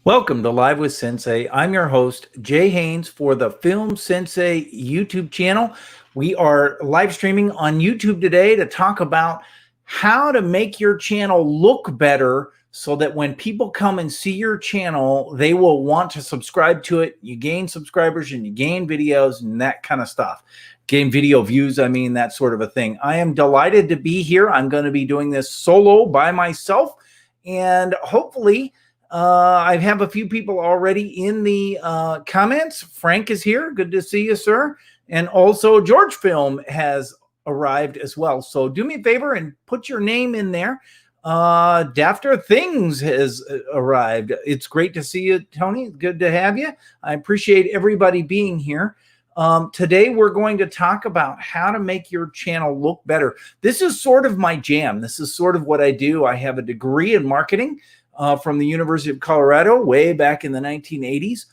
Welcome to Live with Sensei. I'm your host, Jay Haynes, for the Film Sensei YouTube channel. We are live streaming on YouTube today to talk about how to make your channel look better so that when people come and see your channel, they will want to subscribe to it. You gain subscribers and you gain videos and that kind of stuff. Gain video views, that sort of a thing. I am delighted to be here. I'm going to be doing this solo by myself, and hopefully I have a few people already in the comments. Frank is here. Good to see you, sir. And also George Film has arrived as well. So do me a favor and put your name in there. Dafter Things has arrived. It's great to see you, Tony. Good to have you. I appreciate everybody being here. Today we're going to talk about how to make your channel look better. This is sort of my jam. This is sort of what I do. I have a degree in marketing from the University of Colorado way back in the 1980s,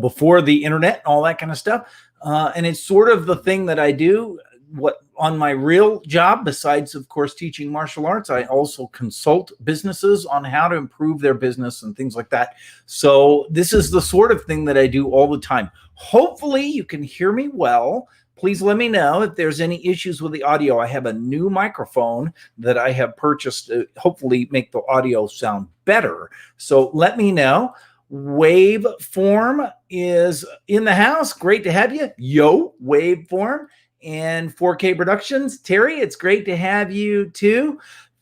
before the internet and all that kind of stuff. And it's sort of the thing that I do. What on my real job, besides, of course, teaching martial arts, I also consult businesses on how to improve their business and things like that. So this is the sort of thing that I do all the time. Hopefully you can hear me well. Please let me know if there's any issues with the audio. I have a new microphone that I have purchased to hopefully make the audio sound better. So let me know. Waveform is in the house. Great to have you. Yo, Waveform. And 4K Productions. Terry, it's great to have you too.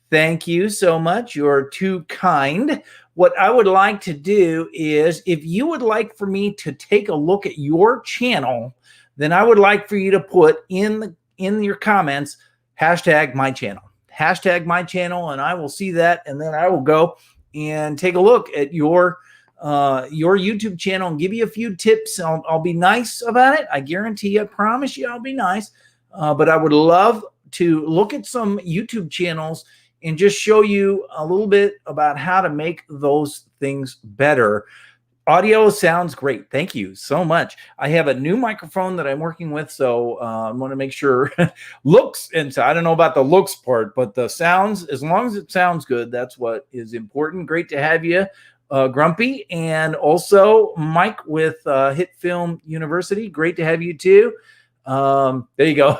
Thank you so much. You're too kind. What I would like to do is, if you would like for me to take a look at your channel, then I would like for you to put in your comments, hashtag my channel, and I will see that, and then I will go and take a look at your YouTube channel and give you a few tips. I'll be nice about it. I guarantee you, I promise you I'll be nice. But I would love to look at some YouTube channels and just show you a little bit about how to make those things better. Audio sounds great. Thank you so much. I have a new microphone that I'm working with, so I want to make sure looks, and so I don't know about the looks part, but the sounds, as long as it sounds good, that's what is important. Great to have you, Grumpy, and also Mike with Hit Film University. Great to have you too. There you go.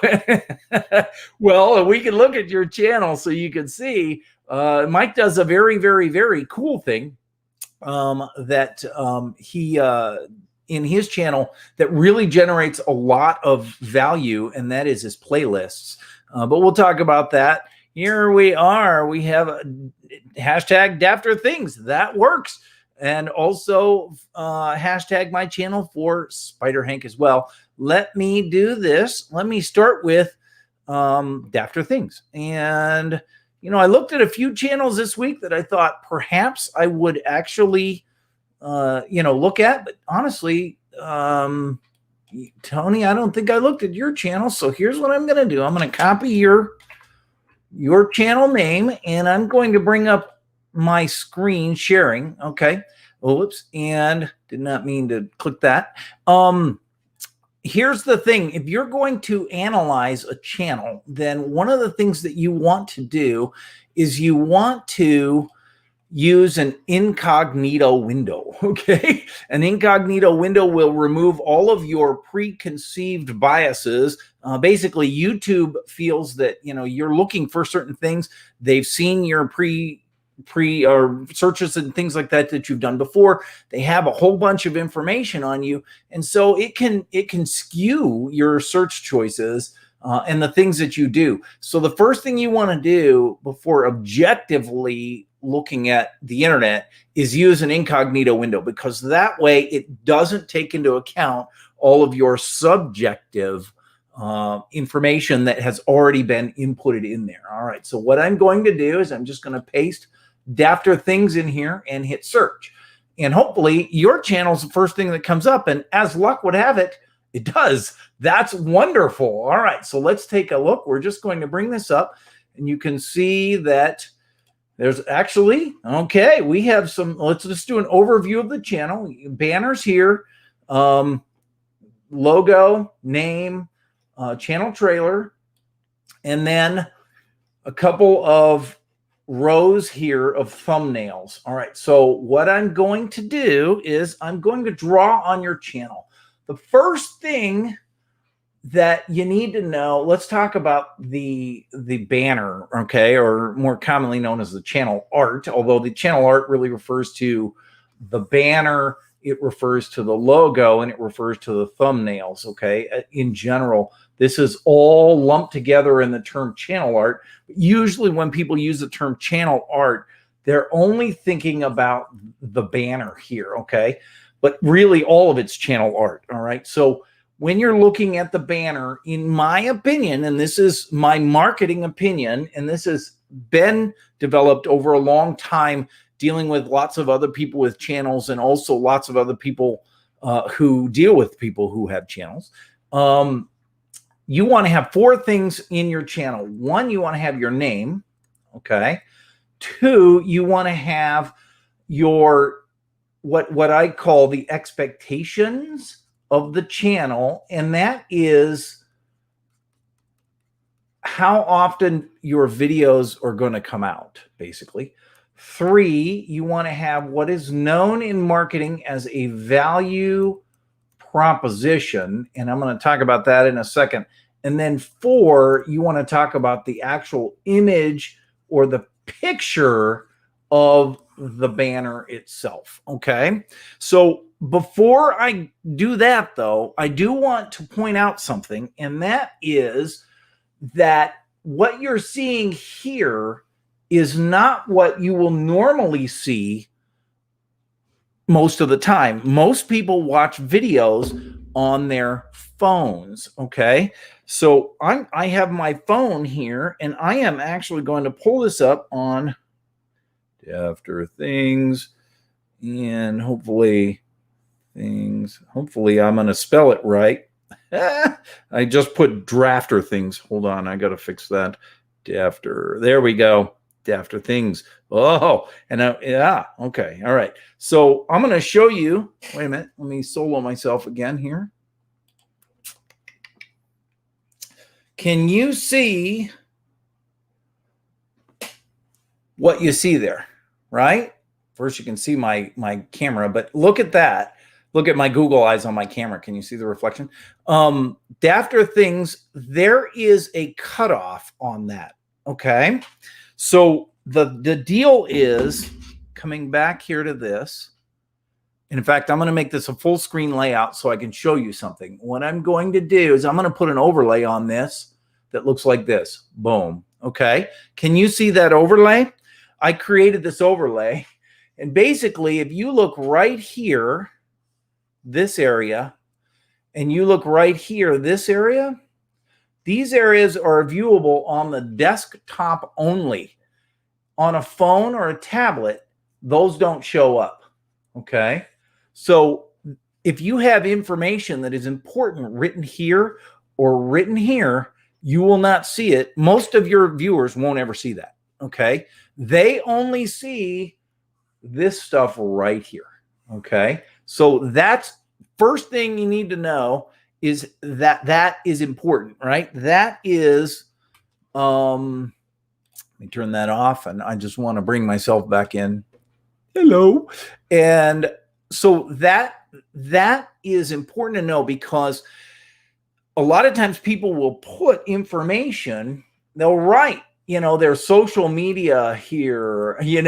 Well, we can look at your channel so you can see. Mike does a very, very, very cool thing that he in his channel that really generates a lot of value, and that is his playlists. But we'll talk about that. Here we are. We have a hashtag Dafter Things. That works. And also hashtag my channel for Spider Hank as well. Let me do this. Let me start with Dafter Things. And I looked at a few channels this week that I thought perhaps I would actually, look at. But honestly, Tony, I don't think I looked at your channel. So here's what I'm going to do. I'm going to copy your channel name, and I'm going to bring up my screen sharing. Okay. Oops. And did not mean to click that. Here's the thing. If you're going to analyze a channel, then one of the things that you want to do is you want to use an incognito window. Okay. An incognito window will remove all of your preconceived biases. Basically, YouTube feels that, you're looking for certain things. They've seen your pre or searches and things like that you've done before. They have a whole bunch of information on you, and so it can skew your search choices and the things that you do. So the first thing you want to do before objectively looking at the internet is use an incognito window, because that way it doesn't take into account all of your subjective information that has already been inputted in there. All right, so what I'm going to do is I'm just going to paste Dafter Things in here and hit search. And hopefully your channel's the first thing that comes up. And as luck would have it, it does. That's wonderful. All right, so let's take a look. We're just going to bring this up, and you can see that there's actually, okay, we have some, let's just do an overview of the channel. Banners here, logo, name, channel trailer, and then a couple of rows here of thumbnails. All right, so what I'm going to do is I'm going to draw on your channel. The first thing that you need to know, let's talk about the banner, okay, or more commonly known as the channel art, although the channel art really refers to the banner, it refers to the logo, and it refers to the thumbnails, okay? In general, this is all lumped together in the term channel art. Usually when people use the term channel art, they're only thinking about the banner here, okay? But really all of it's channel art, all right? So when you're looking at the banner, in my opinion, and this is my marketing opinion, and this has been developed over a long time dealing with lots of other people with channels and also lots of other people who deal with people who have channels. You want to have 4 things in your channel. 1, you want to have your name, okay? 2, you want to have your what I call the expectations of the channel, and that is how often your videos are going to come out, basically. 3, you want to have what is known in marketing as a value proposition, and I'm going to talk about that in a second. And then 4, you want to talk about the actual image or the picture of the banner itself, okay? So before I do that, though, I do want to point out something, and that is that what you're seeing here is not what you will normally see most of the time. Most people watch videos on their phones, okay? So I have my phone here, and I am actually going to pull this up on After Things, and hopefully I'm going to spell it right. I just put Drafter Things. Hold on, I got to fix that. There we go. After Things. Oh, and yeah, okay, all right. So I'm going to show you. Wait a minute. Let me solo myself again here. Can you see what you see there? Right? First, you can see my camera, but look at that. Look at my Google eyes on my camera. Can you see the reflection? After Things, there is a cutoff on that. Okay. So the deal is coming back here to this. And in fact, I'm going to make this a full screen layout so I can show you something. What I'm going to do is I'm going to put an overlay on this that looks like this. Boom. Okay. Can you see that overlay? I created this overlay. And basically, if you look right here, this area, and you look right here, this area, these areas are viewable on the desktop only. On a phone or a tablet, those don't show up, okay? So if you have information that is important written here or written here, you will not see it. Most of your viewers won't ever see that, okay? They only see this stuff right here, okay? So that's first thing you need to know is that is important, right? That is, let me turn that off, and I just want to bring myself back in. Hello. And so that is important to know, because a lot of times people will put information, they'll write, their social media here, and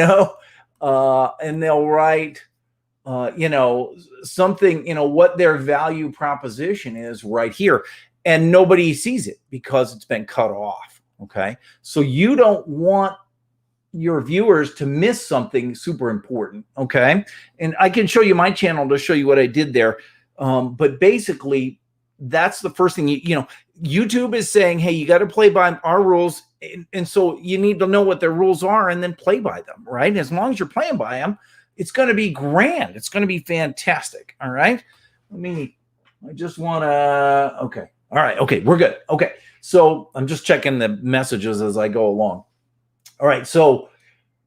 they'll write, something, what their value proposition is right here. And nobody sees it because it's been cut off. Okay. So you don't want your viewers to miss something super important. Okay. And I can show you my channel to show you what I did there. But basically, that's the first thing. YouTube is saying, hey, you got to play by our rules. And so you need to know what their rules are and then play by them, right? As long as you're playing by them, it's going to be grand. It's going to be fantastic. All right. I just want to, okay. All right. Okay. We're good. Okay. So I'm just checking the messages as I go along. All right. So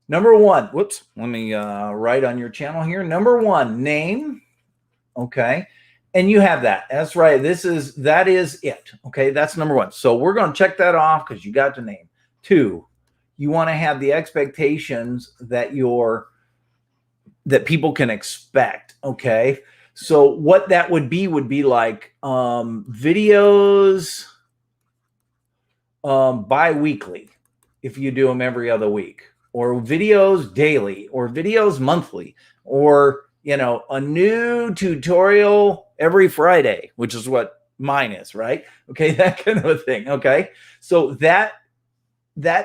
number 1, whoops, let me write on your channel here. Number 1, name. Okay. And you have that. That's right. That is it. Okay. That's number 1. So we're going to check that off because you got the name. 2, You want to have the expectations that people can expect. Okay. So what that would be like videos bi-weekly if you do them every other week, or videos daily, or videos monthly, or a new tutorial every Friday, which is what mine is, right? Okay, that kind of a thing. Okay, so that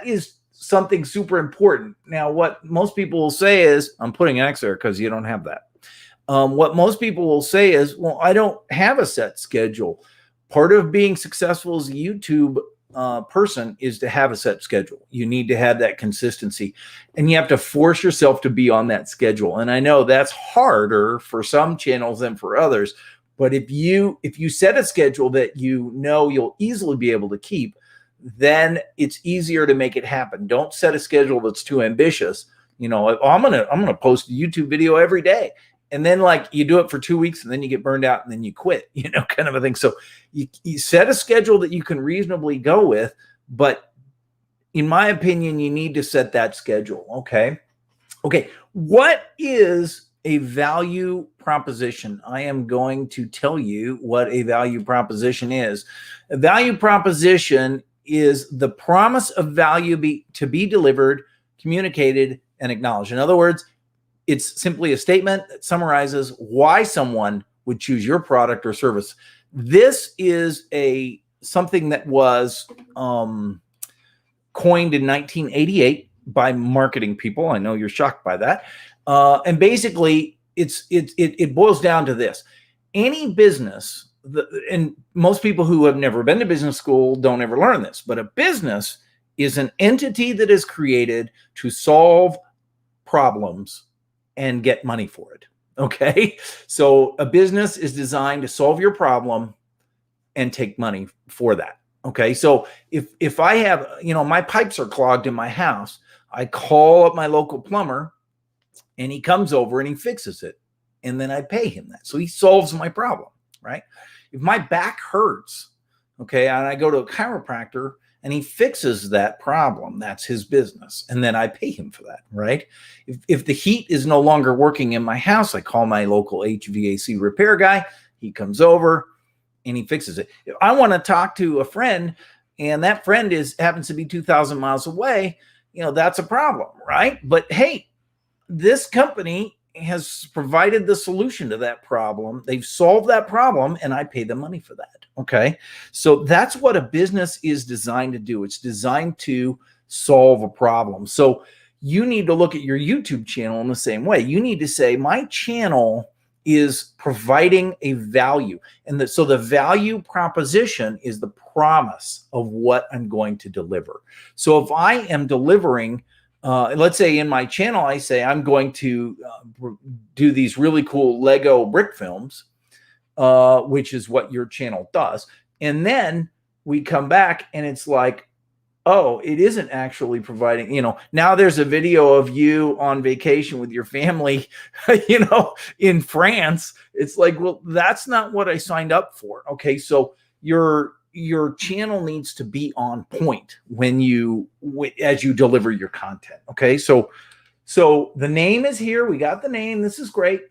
is something super important. Now, what most people will say is, I'm putting X there because you don't have that. What most people will say is, well, I don't have a set schedule. Part of being successful as a YouTube person is to have a set schedule. You need to have that consistency, and you have to force yourself to be on that schedule. And I know that's harder for some channels than for others, but if you set a schedule that you'll easily be able to keep, then it's easier to make it happen. Don't set a schedule that's too ambitious. I'm gonna post a YouTube video every day, and then like you do it for 2 weeks and then you get burned out and then you quit, kind of a thing. So you set a schedule that you can reasonably go with, but in my opinion, you need to set that schedule. Okay. What is a value proposition? I am going to tell you what a value proposition is. A value proposition is the promise of value to be delivered, communicated, and acknowledged. In other words, it's simply a statement that summarizes why someone would choose your product or service. This is something that was coined in 1988 by marketing people. I know you're shocked by that. And basically, it boils down to this. Any business, and most people who have never been to business school don't ever learn this, but a business is an entity that is created to solve problems and get money for it. Okay. So a business is designed to solve your problem and take money for that. Okay. So if I have, my pipes are clogged in my house, I call up my local plumber and he comes over and he fixes it. And then I pay him that. So he solves my problem, right? If my back hurts, okay, and I go to a chiropractor and he fixes that problem, that's his business. And then I pay him for that, right? If the heat is no longer working in my house, I call my local HVAC repair guy. He comes over and he fixes it. If I want to talk to a friend and that friend happens to be 2,000 miles away, that's a problem, right? But hey, this company has provided the solution to that problem. They've solved that problem and I pay the money for that. Okay. So that's what a business is designed to do. It's designed to solve a problem. So you need to look at your YouTube channel in the same way. You need to say, my channel is providing a value. And so the value proposition is the promise of what I'm going to deliver. So if I am delivering, let's say in my channel, I say I'm going to do these really cool Lego brick films, which is what your channel does. And then we come back and it's like, oh, it isn't actually providing, now there's a video of you on vacation with your family, in France. It's like, well, that's not what I signed up for. Okay. So your channel needs to be on point as you deliver your content. Okay. So the name is here. We got the name. This is great.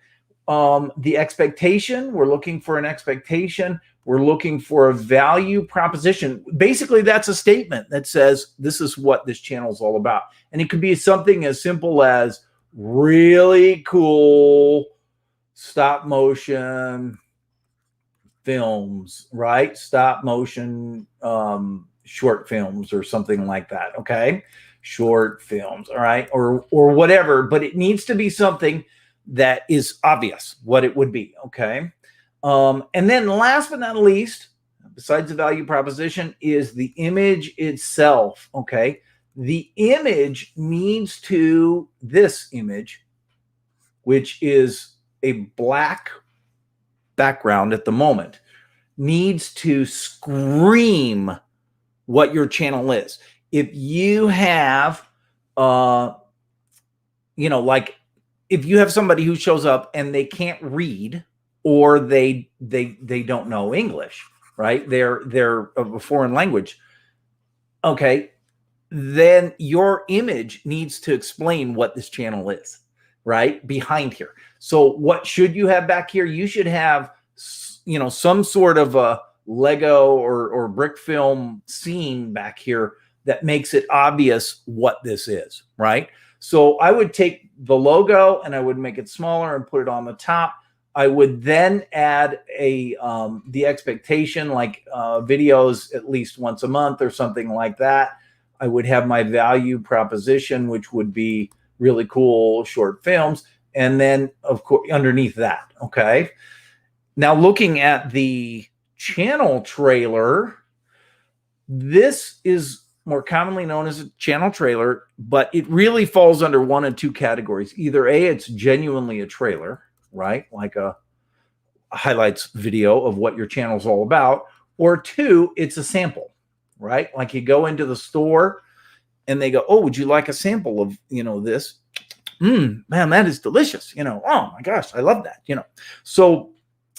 The expectation, we're looking for an expectation. We're looking for a value proposition. Basically, that's a statement that says, this is what this channel is all about. And it could be something as simple as really cool stop motion films, right? Stop motion short films or something like that. Okay. Short films. All right. Or whatever, but it needs to be something that is obvious what it would be. Okay. And then last but not least, besides the value proposition, is the image itself. Okay. The image needs to, this image, which is a black background at the moment, needs to scream what your channel is. If you have, like if you have somebody who shows up and they can't read or they don't know English, right? They're of a foreign language. Okay. then your image needs to explain what this channel is, right? Behind here. So what should you have back here? You should have, you know, some sort of a Lego or brick film scene back here that makes it obvious what this is, right? So I would take the logo and I would make it smaller and put it on the top. I would then add a the expectation, like videos at least once a month or something like that. I would have my value proposition, which would be really cool short films. And then, of course, underneath that, okay? Now, looking at the channel trailer, this is more commonly known as a channel trailer, but it really falls under one of two categories. Either A, it's genuinely a trailer, right? Like a highlights video of what your channel's all about, or two, it's a sample, right? Like you go into the store and they go, oh, would you like a sample of, you know, this? Man, that is delicious. You know, oh my gosh, I love that, you know. So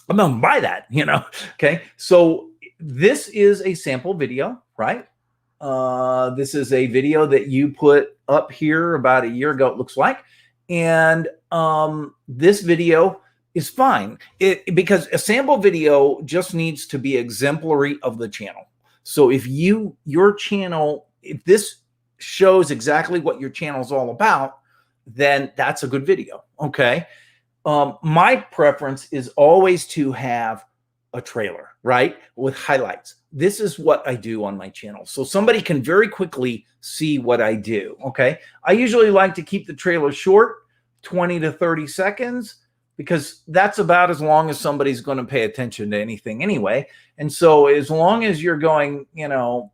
I'm going to buy that, you know. Okay. So this is a sample video, right? This is a video that you put up here about a year ago, it looks like. And this video is fine because a sample video just needs to be exemplary of the channel. So if your channel, if this shows exactly what your channel is all about, then that's a good video. Okay. My preference is always to have a trailer, right? With highlights. This is what I do on my channel. So somebody can very quickly see what I do. Okay. I usually like to keep the trailer short, 20 to 30 seconds, because that's about as long as somebody's going to pay attention to anything anyway. And so as long as you're going, you know,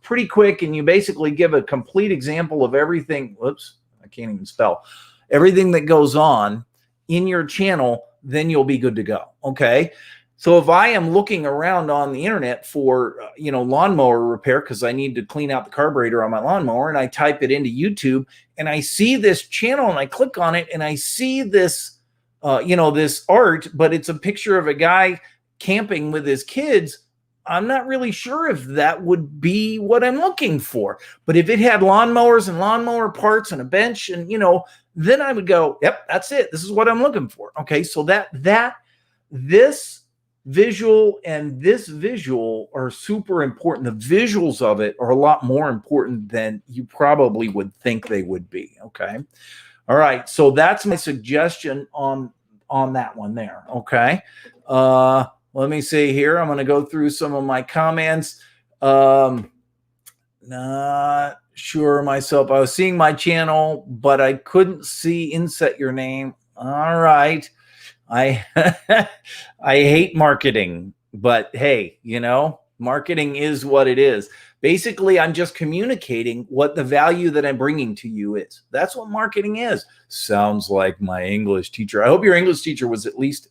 pretty quick and you basically give a complete example of everything, whoops, I can't even spell, everything that goes on in your channel, then you'll be good to go. Okay. So if I am looking around on the internet for, you know, lawnmower repair, because I need to clean out the carburetor on my lawnmower, and I type it into YouTube and I see this channel and I click on it and I see this, you know, this art, but it's a picture of a guy camping with his kids, I'm not really sure if that would be what I'm looking for. But if it had lawnmowers and lawnmower parts and a bench and, you know, then I would go, yep, that's it. This is what I'm looking for. Okay. So this visual and this visual are super important. The visuals of it are a lot more important than you probably would think they would be. Okay. All right. So that's my suggestion on that one there. Okay. Let me see here. I'm going to go through some of my comments. Not sure myself. I was seeing my channel, but I couldn't see inset your name. All right. I hate marketing, but hey, you know, marketing is what it is. Basically, I'm just communicating what the value that I'm bringing to you is. That's what marketing is. Sounds like my English teacher. I hope your English teacher was at least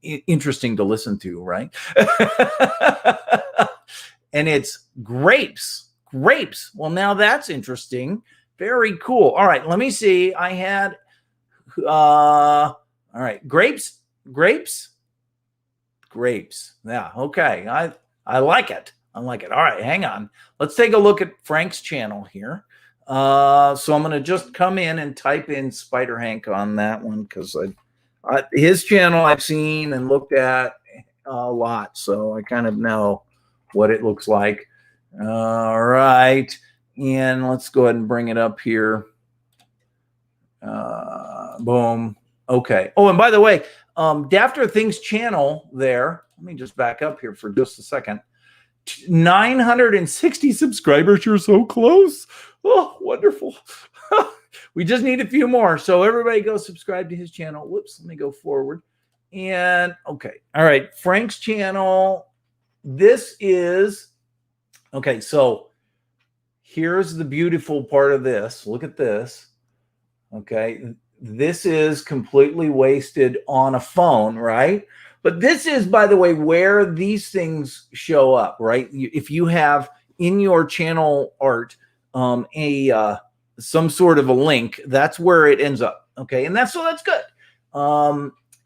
interesting to listen to, right? And it's grapes. Well, now that's interesting. Very cool. All right, let me see. I had, all right, grapes. Yeah, okay. I like it. All right, hang on. Let's take a look at Frank's channel here. So I'm going to just come in and type in Spider Hank on that one because his channel I've seen and looked at a lot, so I kind of know what it looks like. All right, and let's go ahead and bring it up here. Boom. Okay. Oh, and by the way, Dafter Things channel there, let me just back up here for just a second. 960 subscribers. You're so close. Oh, wonderful. We just need a few more. So everybody go subscribe to his channel. Whoops, let me go forward. And okay. All right. Frank's channel. This is, okay. So here's the beautiful part of this. Look at this. Okay. This is completely wasted on a phone, right? But this is, by the way, where these things show up, right? If you have in your channel art some sort of a link, that's where it ends up. Okay, and that's good.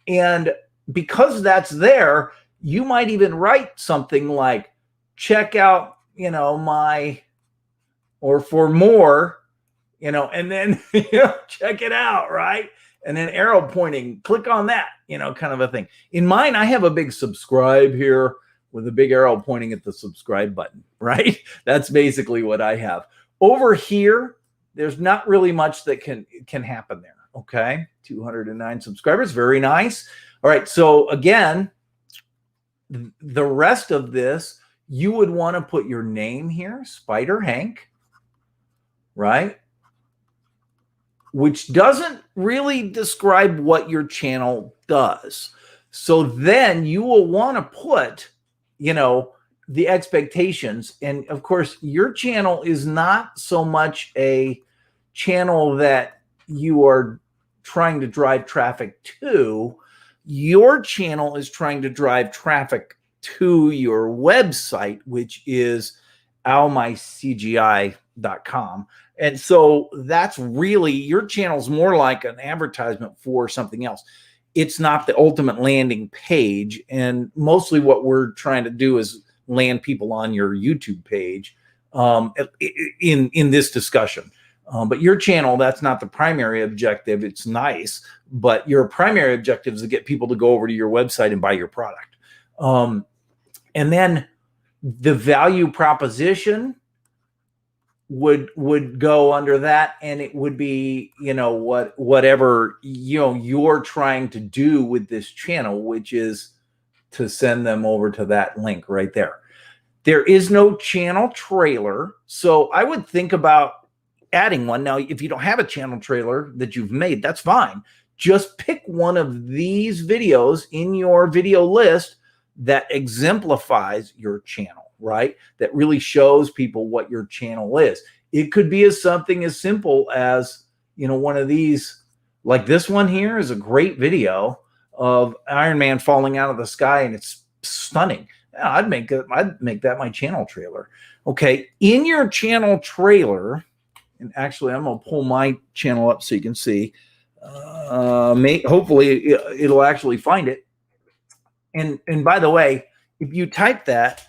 And because that's there, you might even write something like, check out, you know, my or for more, you know, and then, you know, check it out, right? And then arrow pointing, click on that, you know, kind of a thing. In mine, I have a big subscribe here with a big arrow pointing at the subscribe button, right? That's basically what I have. Over here, there's not really much that can happen there, okay? 209 subscribers, very nice. All right, so again, the rest of this, you would want to put your name here, Spider Hank, right? Which doesn't really describe what your channel does. So then you will want to put, you know, the expectations. And of course, your channel is not so much a channel that you are trying to drive traffic to. Your channel is trying to drive traffic to your website, which is owlmycgi.com. And so that's really, your channel's more like an advertisement for something else. It's not the ultimate landing page. And mostly what we're trying to do is land people on your YouTube page in this discussion. But your channel, that's not the primary objective. It's nice, but your primary objective is to get people to go over to your website and buy your product. And then the value proposition would go under that, and it would be, you know, whatever, you know, you're trying to do with this channel, which is to send them over to that link right there. There is no channel trailer, so I would think about adding one. Now, if you don't have a channel trailer that you've made, that's fine. Just pick one of these videos in your video list that exemplifies your channel, right? That really shows people what your channel is. It could be something as simple as, you know, one of these, like this one here is a great video of Iron Man falling out of the sky, and it's stunning. Yeah, I'd make that my channel trailer. Okay, in your channel trailer, and actually I'm gonna pull my channel up so you can see. Hopefully it'll actually find it. And by the way, if you type that,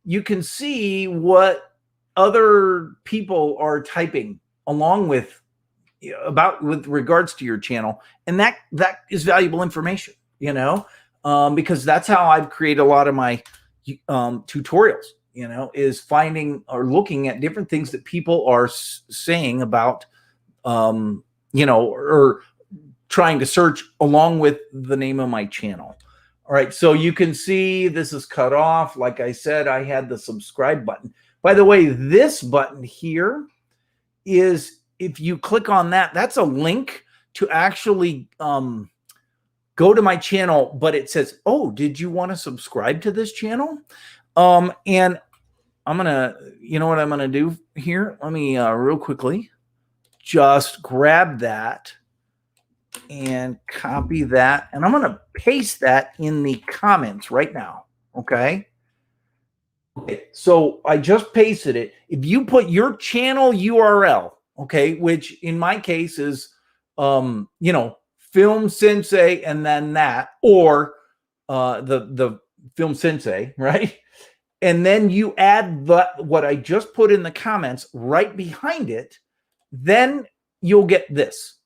you can see what other people are typing along with, with regards to your channel, and that is valuable information, you know, because that's how I've created a lot of my tutorials, you know, is finding or looking at different things that people are saying about, you know, or trying to search along with the name of my channel. All right, so you can see this is cut off. Like I said, I had the subscribe button. By the way, this button here is, if you click on that, that's a link to actually go to my channel, but it says, oh, did you want to subscribe to this channel? And I'm going to, you know what I'm going to do here? Let me real quickly just grab that and copy that, and I'm going to paste that in the comments right now. Okay. So I just pasted it. If you put your channel URL, okay, which in my case is, you know, Film Sensei, and then that, or the Film Sensei, right? And then you add what I just put in the comments right behind it, then you'll get this.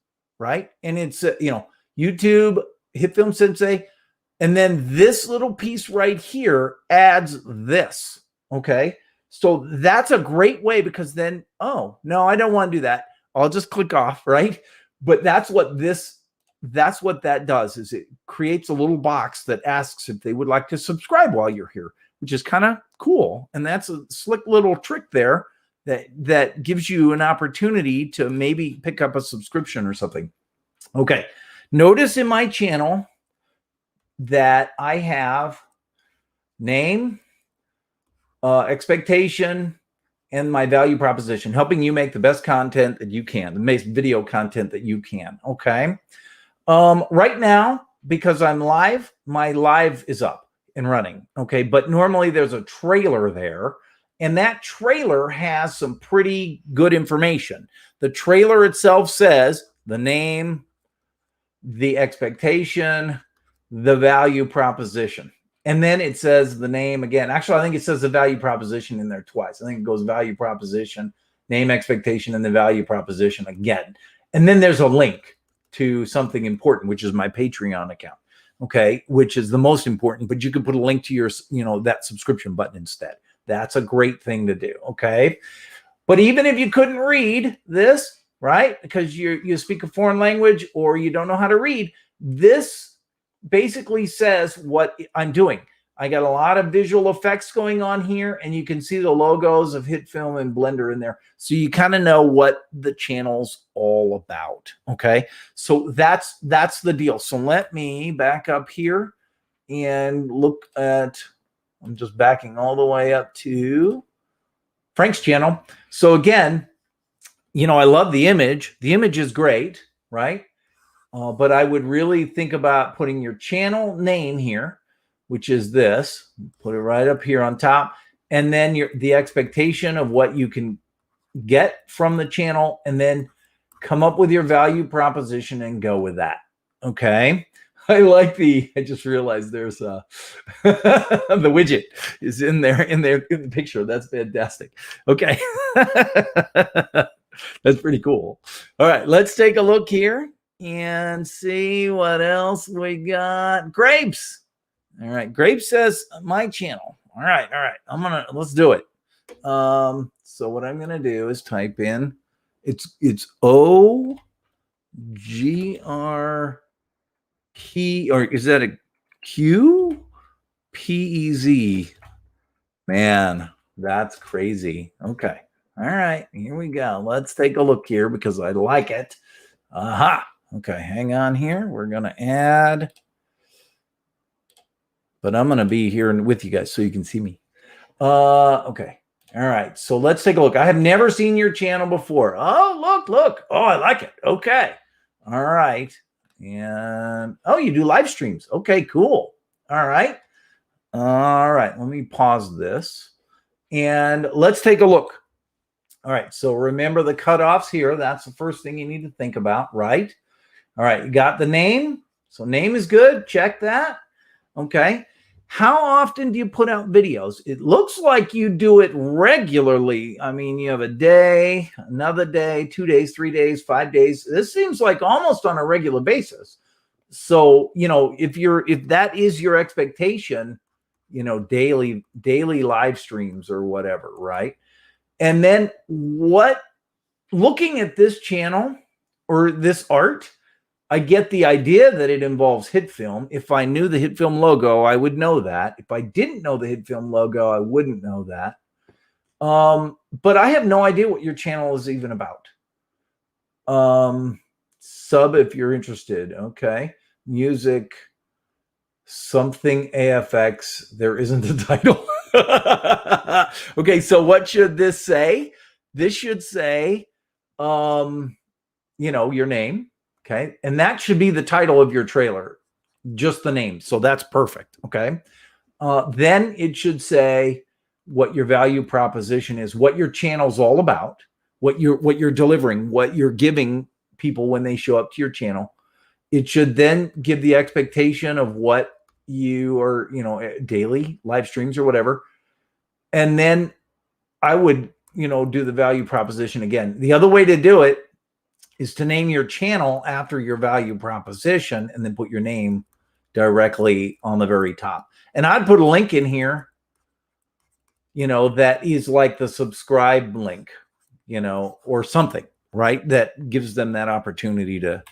Right. And it's, you know, YouTube, hit Film Sensei. And then this little piece right here adds this. Okay. So that's a great way, because then, oh, no, I don't want to do that. I'll just click off. Right. But that's what that does, is it creates a little box that asks if they would like to subscribe while you're here, which is kind of cool. And that's a slick little trick there that gives you an opportunity to maybe pick up a subscription or something. Okay. Notice in my channel that I have name, expectation, and my value proposition, helping you make the best content that you can, the best video content that you can. Okay. Right now, because I'm live, my live is up and running. Okay. But normally there's a trailer there, and that trailer has some pretty good information. The trailer itself says the name, the expectation, the value proposition. And then it says the name again. Actually, I think it says the value proposition in there twice. I think it goes value proposition, name, expectation, and the value proposition again. And then there's a link to something important, which is my Patreon account. Okay, which is the most important, but you could put a link to your, that subscription button instead. That's a great thing to do. Okay. But even if you couldn't read this, right, because you speak a foreign language or you don't know how to read, this basically says what I'm doing. I got a lot of visual effects going on here, and you can see the logos of HitFilm and Blender in there. So you kind of know what the channel's all about. Okay. So that's the deal. So let me back up here and look at, I'm just backing all the way up to Frank's channel. So again, I love the image. The image is great, right? But I would really think about putting your channel name here, which is this. Put it right up here on top. And then the expectation of what you can get from the channel, and then come up with your value proposition and go with that. Okay. I just realized there's the widget is in the picture. That's fantastic. Okay. That's pretty cool. All right, let's take a look here and see what else we got. Grapes. All right, Grapes says my channel. All right. Let's do it. So what I'm gonna do is type in, it's OGR P, or is that a Q? PEZ. Man, that's crazy. Okay. All right, here we go. Let's take a look here because I like it. Aha. Okay, hang on here. We're going to add, but I'm going to be here with you guys so you can see me. Okay. All right, so let's take a look. I have never seen your channel before. Oh, look. Oh, I like it. Okay. All right. And, oh, you do live streams. Okay, cool. All right. Let me pause this and let's take a look. All right, so remember the cutoffs here. That's the first thing you need to think about, right? All right, you got the name. So name is good. Check that. Okay. How often do you put out videos? It looks like you do it regularly. I mean, you have a day, another day, 2 days, 3 days, 5 days. This seems like almost on a regular basis. So, if that is your expectation, daily live streams or whatever, right? And then looking at this channel or this art, I get the idea that it involves HitFilm. If I knew the HitFilm logo, I would know that. If I didn't know the HitFilm logo, I wouldn't know that. But I have no idea what your channel is even about. Sub if you're interested. Okay. Music, something AFX. There isn't a title. Okay, so what should this say? This should say, your name. Okay, and that should be the title of your trailer, just the name. So that's perfect. Okay, then it should say what your value proposition is, what your channel's all about, what you're delivering, what you're giving people when they show up to your channel. It should then give the expectation of what you are, daily live streams or whatever. And then I would, do the value proposition again. The other way to do it is to name your channel after your value proposition and then put your name directly on the very top. And I'd put a link in here, that is like the subscribe link, or something, right? That gives them that opportunity to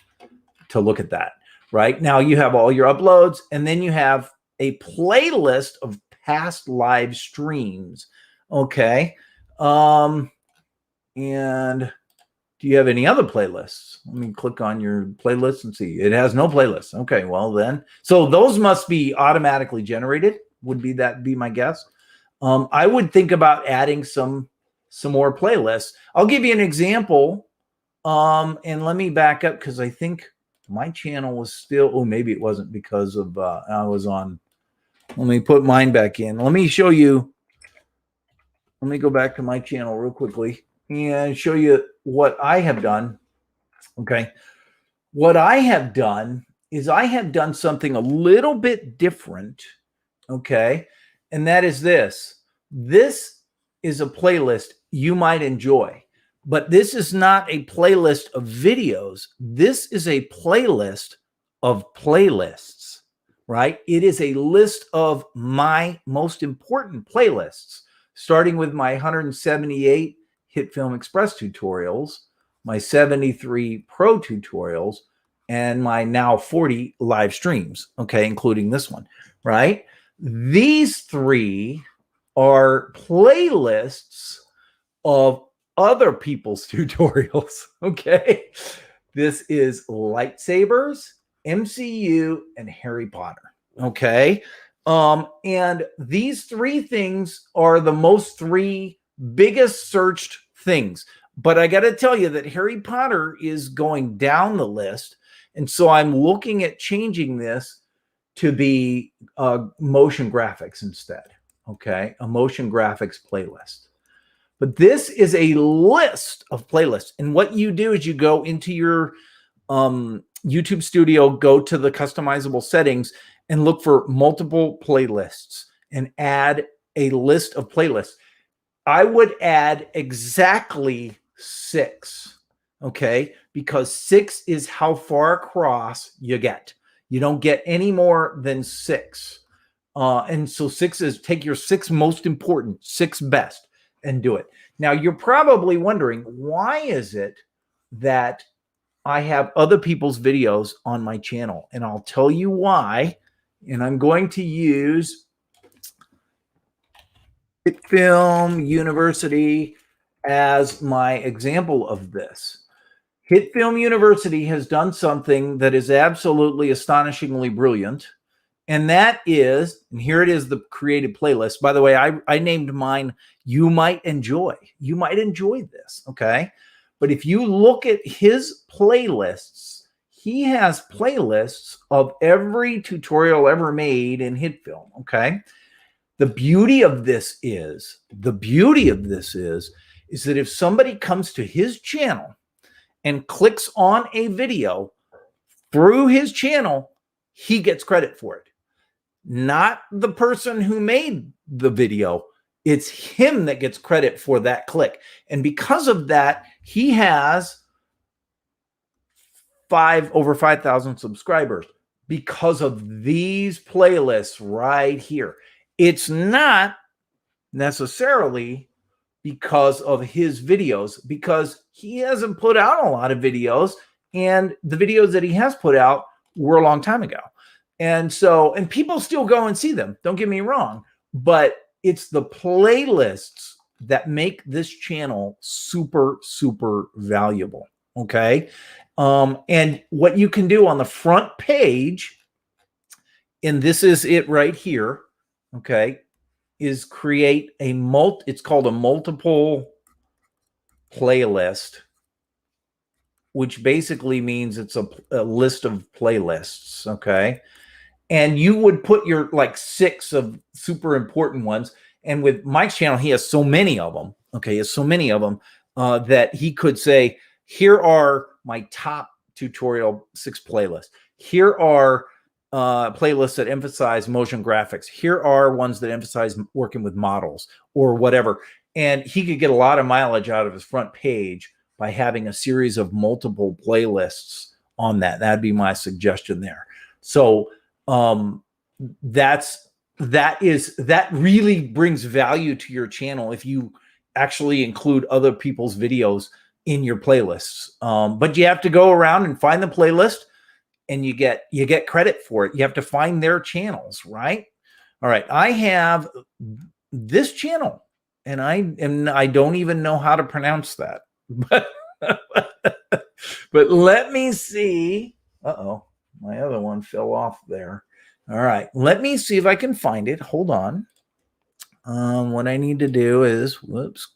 look at that. Right now you have all your uploads, and then you have a playlist of past live streams. Okay. And do you have any other playlists? Let me click on your playlist and see. It has no playlist. Okay, well then, so those must be automatically generated. Would be my guess. I would think about adding some more playlists. I'll give you an example. And let me back up because I think my channel was still, oh, maybe it wasn't because of, I was on, let me put mine back in. Let me show you, let me go back to my channel real quickly and show you what I have done. Okay. What I have done is I have done something a little bit different. Okay. And that is this. This is a playlist you might enjoy. But this is not a playlist of videos. This is a playlist of playlists, right? It is a list of my most important playlists, starting with my 178 Hit Film Express tutorials, my 73 Pro tutorials, and my now 40 live streams, okay, including this one, right? These three are playlists of other people's tutorials, okay? This is lightsabers, MCU, and Harry Potter, okay? And these three things are the most three biggest searched things. But I got to tell you that Harry Potter is going down the list. And so I'm looking at changing this to be motion graphics instead, okay? A motion graphics playlist. But this is a list of playlists. And what you do is you go into your YouTube studio, go to the customizable settings and look for multiple playlists and add a list of playlists. I would add exactly 6, okay? Because 6 is how far across you get. You don't get any more than 6. And so 6 is take your 6 most important, 6 best, and do it. Now, you're probably wondering, why is it that I have other people's videos on my channel? And I'll tell you why. And I'm going to use Hit Film University as my example of this. Hit Film University has done something that is absolutely astonishingly brilliant. And that is, and here it is, the created playlist. By the way, I named mine You Might Enjoy. You might enjoy this, okay? But if you look at his playlists, he has playlists of every tutorial ever made in Hit Film, okay? The beauty of this is that if somebody comes to his channel and clicks on a video through his channel, he gets credit for it. Not the person who made the video. It's him that gets credit for that click. And because of that, he has over 5,000 subscribers because of these playlists right here. It's not necessarily because of his videos, because he hasn't put out a lot of videos, and the videos that he has put out were a long time ago. And so, and people still go and see them, don't get me wrong, but it's the playlists that make this channel super, super valuable, okay? And what you can do on the front page, and this is it right here, okay, is create it's called a multiple playlist, which basically means it's a list of playlists, okay? And you would put your like 6 of super important ones. And with Mike's channel, he has so many of them. Okay, he has so many of them that he could say, here are my top tutorial 6 playlists. Here are playlists that emphasize motion graphics. Here are ones that emphasize working with models or whatever. And he could get a lot of mileage out of his front page by having a series of multiple playlists on that. That'd be my suggestion there. So that really brings value to your channel if you actually include other people's videos in your playlists. But you have to go around and find the playlist, and you get credit for it. You have to find their channels, right? All right, I have this channel, and I don't even know how to pronounce that, but but let me see. Uh-oh. My other one fell off there. All right. Let me see if I can find it. Hold on. What I need to do is,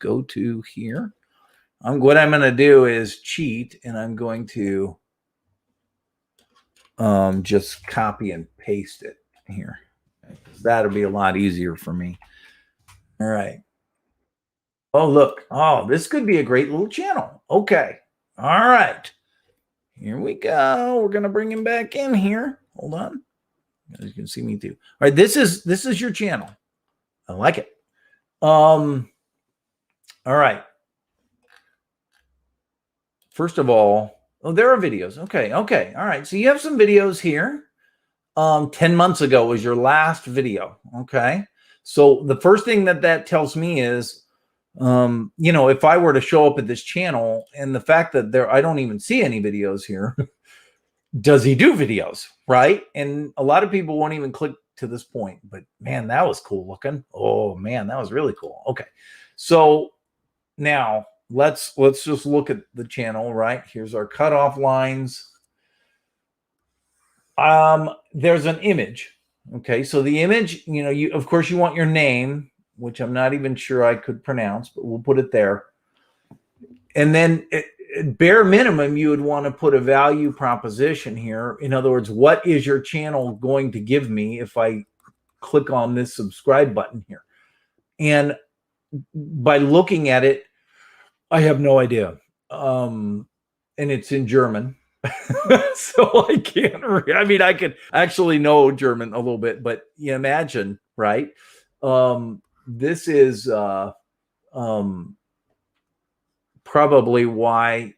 go to here. What I'm going to do is cheat, and I'm going to just copy and paste it here. That'll be a lot easier for me. All right. Oh, look. Oh, this could be a great little channel. Okay. All right. Here we go. We're going to bring him back in here. Hold on. You can see me too. All right, this is your channel. I like it. All right. first of all, oh, there are videos. Okay. Okay. All right. So you have some videos here. 10 months ago was your last video. Okay. So the first thing that tells me is, if I were to show up at this channel and the fact that I don't even see any videos here, does he do videos? Right. And a lot of people won't even click to this point, but man, that was cool looking. Oh man, that was really cool. Okay. So now let's just look at the channel, right? Here's our cutoff lines. There's an image. Okay. So the image, of course you want your name, which I'm not even sure I could pronounce, but we'll put it there. And then at bare minimum, you would want to put a value proposition here. In other words, what is your channel going to give me if I click on this subscribe button here? And by looking at it, I have no idea. And it's in German. So I can't, I could actually know German a little bit, but you imagine, right? This is probably why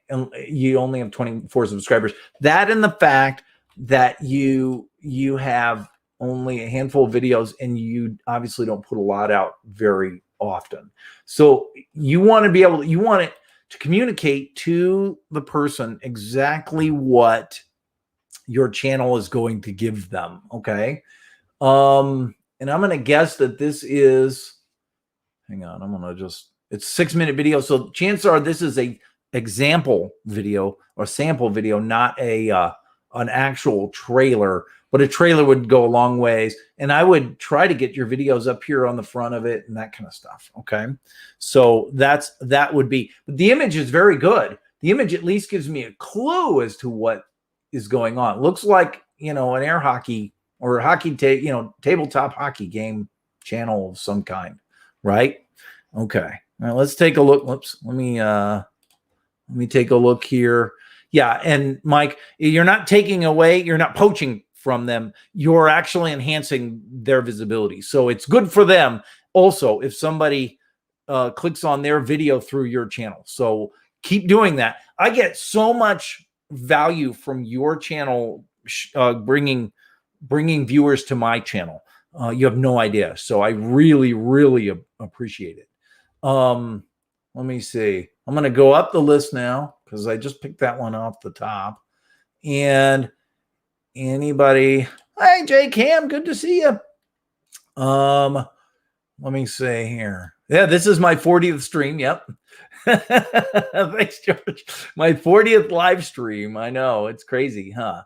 you only have 24 subscribers. That and the fact that you have only a handful of videos and you obviously don't put a lot out very often. So you want it to communicate to the person exactly what your channel is going to give them. Okay. And I'm going to guess that this is, hang on, it's 6-minute video. So chances are this is a example video or sample video, not an actual trailer, but a trailer would go a long ways. And I would try to get your videos up here on the front of it and that kind of stuff. Okay. So that would be, but the image is very good. The image at least gives me a clue as to what is going on. It looks like, an air hockey or tabletop hockey game channel of some kind. Right. Okay. All right, let's take a look. Whoops. Let me take a look here. Yeah. And Mike, you're not poaching from them. You're actually enhancing their visibility. So it's good for them also if somebody clicks on their video through your channel. So keep doing that. I get so much value from your channel, bringing viewers to my channel. You have no idea. So I really, really appreciate it. Let me see. I'm going to go up the list now because I just picked that one off the top. And anybody, hi, Jay Cam, good to see you. Let me see here. Yeah, this is my 40th stream. Yep. Thanks, George. My 40th live stream. I know, it's crazy, huh?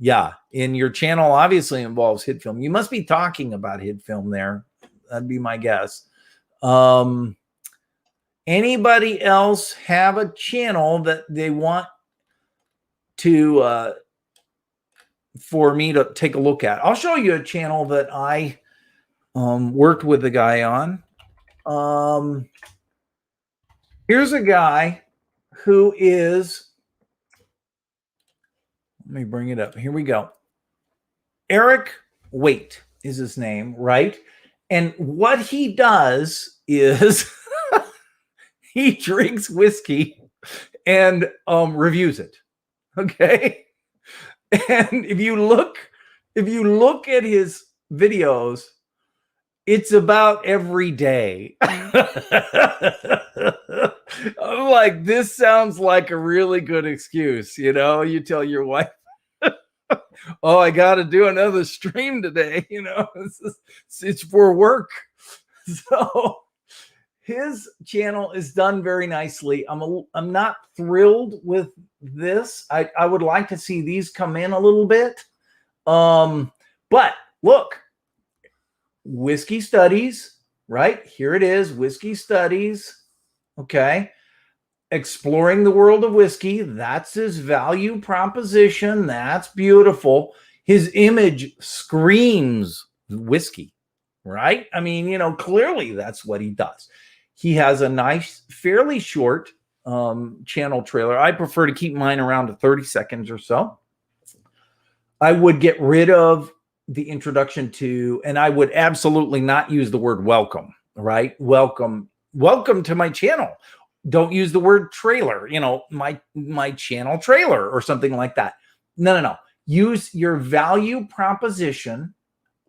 Yeah, and your channel obviously involves hit film. You must be talking about hit film there. That'd be my guess. Anybody else have a channel that they want to for me to take a look at? I'll show you a channel that I worked with a guy on. Here's a guy who is, let me bring it up. Here we go. Eric Waite is his name, right? And what he does is he drinks whiskey and reviews it. Okay. And if you look at his videos, it's about every day. I'm like, this sounds like a really good excuse. You tell your wife, oh, I got to do another stream today. It's for work. So his channel is done very nicely. I'm not thrilled with this. I would like to see these come in a little bit. But look, whiskey studies, right? Here it is, whiskey studies. Okay. Exploring the world of whiskey. That's his value proposition. That's beautiful. His image screams whiskey, right? Clearly that's what he does. He has a nice, fairly short channel trailer. I prefer to keep mine around to 30 seconds or so. I would get rid of the introduction to, and I would absolutely not use the word welcome, right? Welcome to my channel. Don't use the word trailer, my channel trailer or something like that. No. Use your value proposition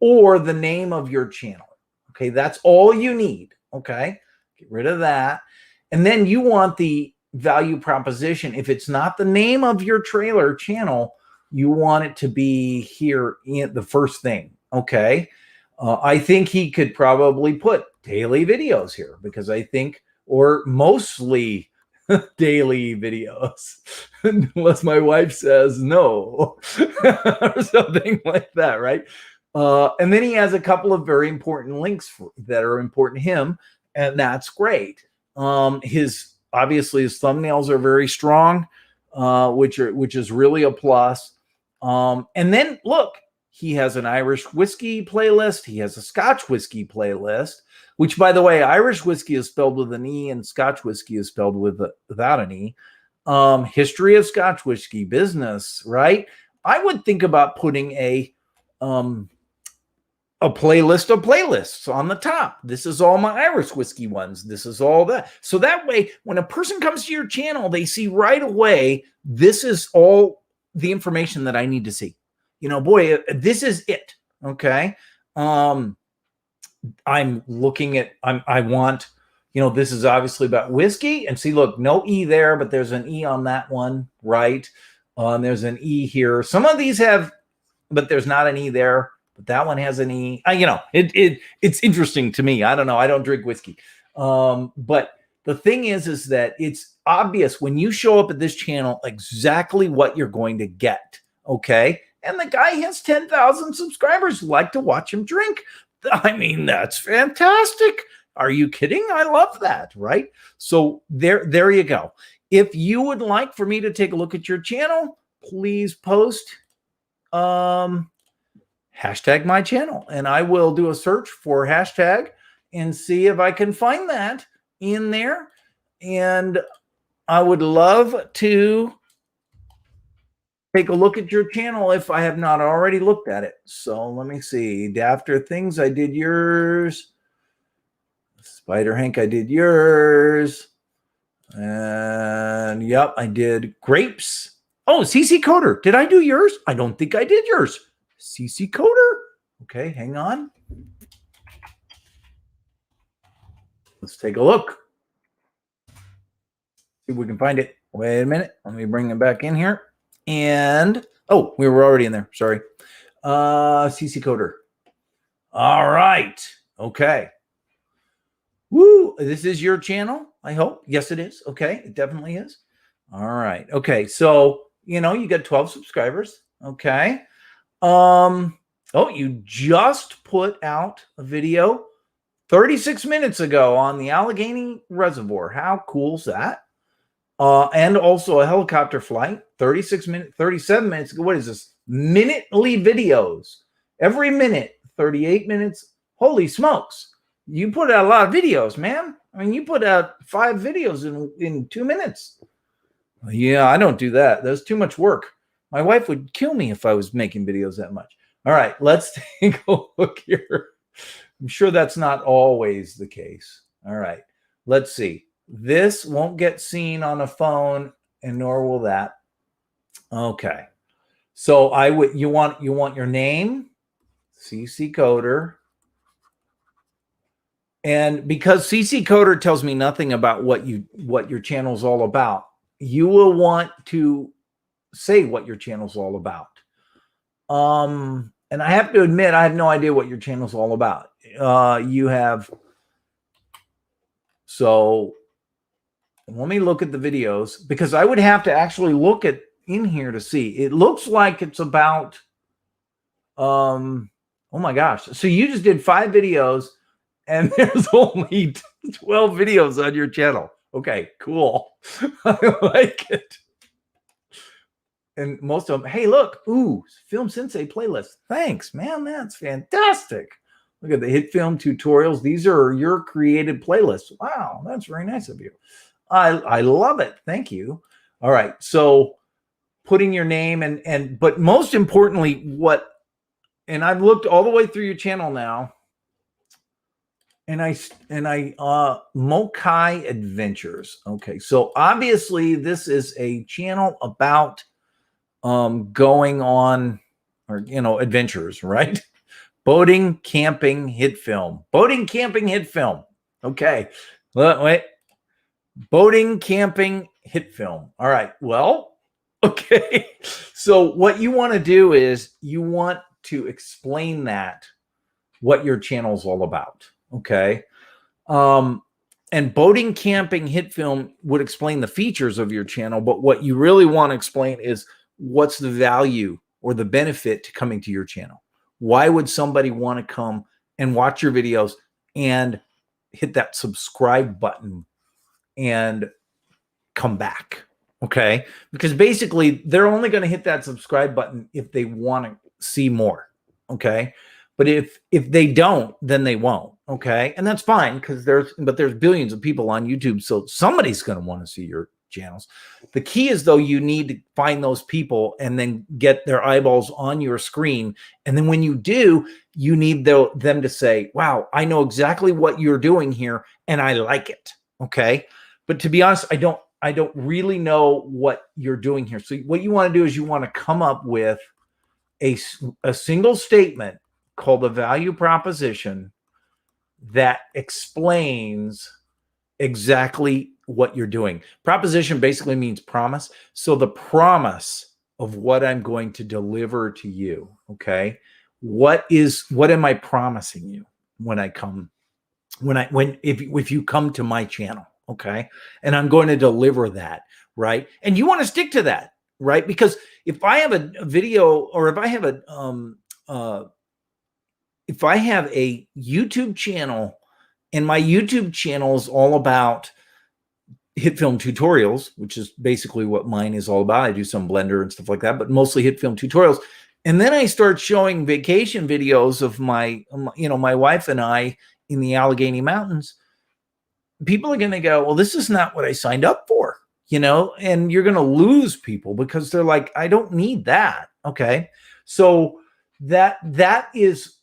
or the name of your channel. Okay, that's all you need. Okay, get rid of that. And then you want the value proposition. If it's not the name of your trailer channel, you want it to be here in the first thing. Okay, I think he could probably put daily videos here because I think, or mostly daily videos, unless my wife says no or something like that, right? And then he has a couple of very important links that are important to him, and that's great. Obviously his thumbnails are very strong, which is really a plus. And then look, he has an Irish whiskey playlist. He has a Scotch whiskey playlist, which, by the way, Irish whiskey is spelled with an E and Scotch whiskey is spelled without an E. History of Scotch whiskey, business, right? I would think about putting a playlist of playlists on the top. This is all my Irish whiskey ones. This is all that. So that way, when a person comes to your channel, they see right away, this is all the information that I need to see. Boy, this is it. Okay. I'm looking at, I want, this is obviously about whiskey, and see, look, no E there, but there's an E on that one, right? There's an E here. Some of these have, but there's not an E there, but that one has an E. It's interesting to me. I don't know. I don't drink whiskey. But the thing is that it's obvious when you show up at this channel exactly what you're going to get. Okay. And the guy has 10,000 subscribers who like to watch him drink. I mean, that's fantastic. Are you kidding? I love that, right? So there you go. If you would like for me to take a look at your channel, please post hashtag my channel, and I will do a search for hashtag and see if I can find that in there. And I would love to take a look at your channel if I have not already looked at it. So let me see. After things, I did yours. Spider Hank, I did yours. And yep, I did grapes. Oh, CC Coder. Did I do yours? I don't think I did yours. CC Coder. Okay, hang on. Let's take a look. See if we can find it. Wait a minute. Let me bring it back in here. And, oh, we were already in there. Sorry. CC Coder. All right. Okay. Woo. This is your channel, I hope. Yes, it is. Okay. It definitely is. All right. Okay. So, you got 12 subscribers. Okay. Oh, you just put out a video 36 minutes ago on the Allegheny Reservoir. How cool is that? And also a helicopter flight, 37 minutes ago. What is this? Minutely videos. Every minute, 38 minutes. Holy smokes. You put out a lot of videos, man. I mean, you put out 5 videos in 2 minutes. Yeah, I don't do that. That's too much work. My wife would kill me if I was making videos that much. All right, let's take a look here. I'm sure that's not always the case. All right, let's see. This won't get seen on a phone, and nor will that. Okay. So you want your name, CC Coder. And because CC Coder tells me nothing about what your channel's all about, you will want to say what your channel's all about. And I have to admit, I have no idea what your channel's all about. So let me look at the videos, because I would have to actually look at in here to see. It looks like it's about, oh my gosh. So you just did 5 videos and there's only 12 videos on your channel. Okay, cool. I like it. And most of them, hey, look, ooh, Film Sensei playlist. Thanks, man. That's fantastic. Look at the hit film tutorials. These are your created playlists. Wow, that's very nice of you. I love it. Thank you. All right. So putting your name but most importantly, and I've looked all the way through your channel now. and I Mokai Adventures. Okay, so obviously this is a channel about going on, or adventures, right? Boating, camping, hit film. Boating, camping, hit film. Okay. Wait. Boating, camping, hit film. All right. Well, okay. So what you want to do is you want to explain what your channel is all about. Okay. And boating, camping, hit film would explain the features of your channel, but what you really want to explain is what's the value or the benefit to coming to your channel. Why would somebody want to come and watch your videos and hit that subscribe button and come back? Okay. Because basically they're only going to hit that subscribe button if they want to see more. Okay. But if they don't, then they won't. Okay. And that's fine, because there's billions of people on YouTube. So somebody's going to want to see your channels. The key is, though, you need to find those people and then get their eyeballs on your screen. And then when you do, you need them to say, wow, I know exactly what you're doing here and I like it. Okay. But to be honest, I don't really know what you're doing here. So what you want to do is you want to come up with a single statement called a value proposition that explains exactly what you're doing. Proposition basically means promise. So the promise of what I'm going to deliver to you. Okay. What am I promising you if you come to my channel? Okay. And I'm going to deliver that. Right. And you want to stick to that. Right. Because if I have a video, or if I have a YouTube channel, and my YouTube channel is all about hit film tutorials, which is basically what mine is all about. I do some Blender and stuff like that, but mostly hit film tutorials. And then I start showing vacation videos of my wife and I in the Allegheny Mountains. People are going to go, well, this is not what I signed up for, and you're going to lose people because they're like, I don't need that. Okay. So that is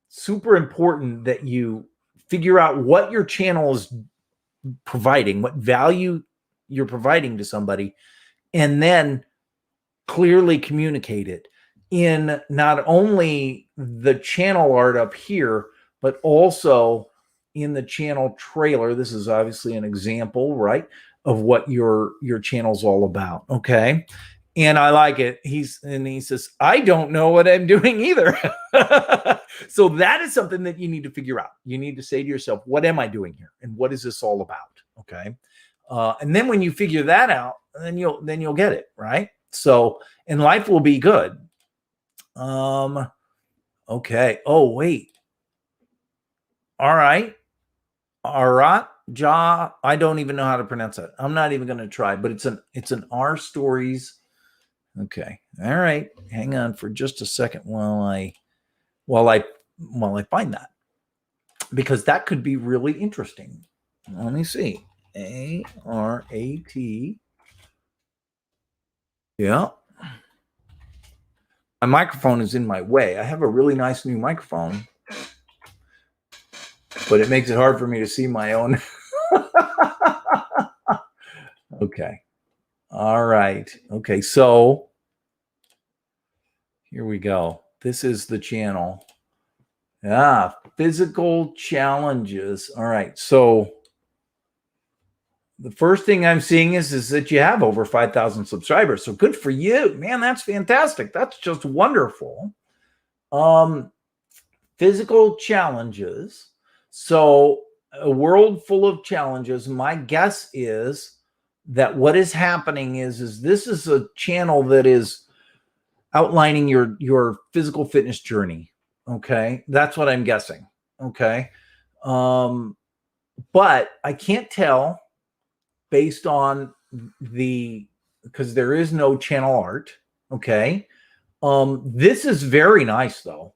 super important that you figure out what your channel is providing, what value you're providing to somebody, and then clearly communicate it in not only the channel art up here, but also in the channel trailer. This is obviously an example, right, of what your channel's all about. Okay. And I like it. He says, I don't know what I'm doing either. So that is something that you need to figure out. You need to say to yourself, what am I doing here? And what is this all about? Okay. And then when you figure that out, then you'll get it, right? So, and life will be good. Okay. Oh, wait. All right. Arat Ja. I don't even know how to pronounce that. I'm not even going to try, but it's an R Stories. Okay. All right. Hang on for just a second while I find that, because that could be really interesting. Let me see. ARAT. Yeah. My microphone is in my way. I have a really nice new microphone, but it makes it hard for me to see my own. Okay. All right. Okay. So here we go. This is the channel. Physical challenges. All right. So the first thing I'm seeing is that you have over 5,000 subscribers. So good for you, man. That's fantastic. That's just wonderful. Physical challenges. So a world full of challenges. My guess is that what is happening is this is a channel that is outlining your physical fitness journey. Okay. That's what I'm guessing. Okay. But I can't tell based on because there is no channel art. Okay. This is very nice though.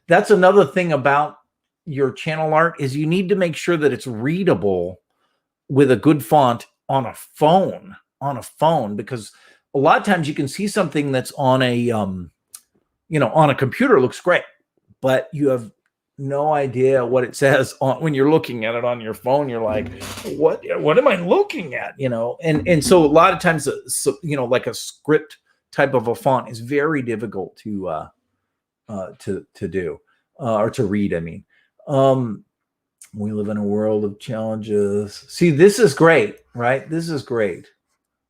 That's another thing about your channel art is you need to make sure that it's readable with a good font on a phone, because a lot of times you can see something that's on a, on a computer looks great, but you have no idea what it says on when you're looking at it on your phone. You're like, what am I looking at? And so a lot of times, like a script type of a font is very difficult to do or to read. I mean, we live in a world of challenges. See, this is great, right? This is great.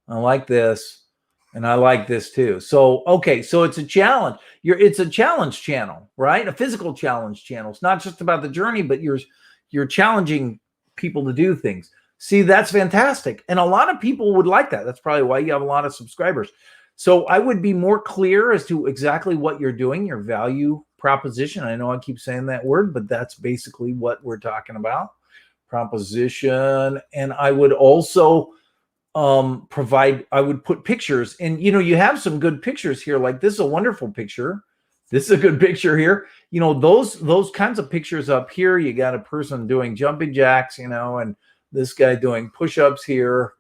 I like this. And I like this too. So, okay. So it's a challenge. It's a challenge channel, right? A physical challenge channel. It's not just about the journey, but you're challenging people to do things. See, that's fantastic. And a lot of people would like that. That's probably why you have a lot of subscribers. So I would be more clear as to exactly what you're doing, your value proposition. I know I keep saying that word, but that's basically what we're talking about. Proposition. And I would also I would put pictures, and you have some good pictures here. Like this is a wonderful picture. This is a good picture here. Those kinds of pictures up here. You got a person doing jumping jacks, and this guy doing push-ups here,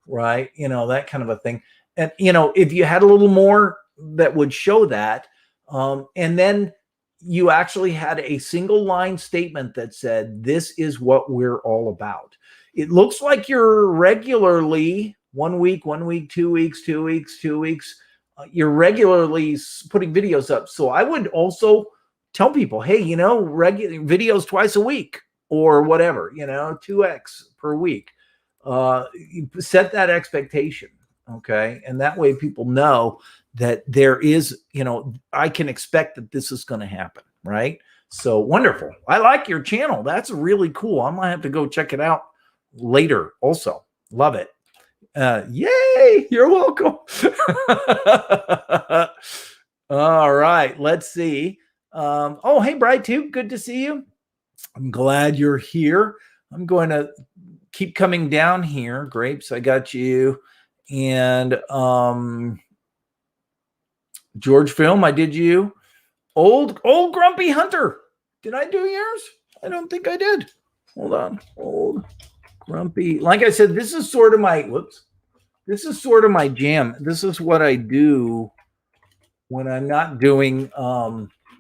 right? That kind of a thing. And if you had a little more that would show that, and then you actually had a single line statement that said, "This is what we're all about." It looks like you're regularly 1 week, 1 week, 2 weeks, 2 weeks, 2 weeks. You're regularly putting videos up. So I would also tell people, hey, regular videos twice a week or whatever, 2x per week. You set that expectation. Okay. And that way people know that there is, I can expect that this is going to happen. Right. So wonderful. I like your channel. That's really cool. I might have to go check it out later. Also love it. Yay, you're welcome. All right, let's see. Oh, hey, Bright Tube, good to see you. I'm glad you're here. I'm going to keep coming down here. Grapes, I got you. And George Film, I did you. Old Grumpy Hunter, did I do yours? I don't think I did. Hold on. Old Grumpy. Like I said, this is sort of my jam. This is what I do when I'm not doing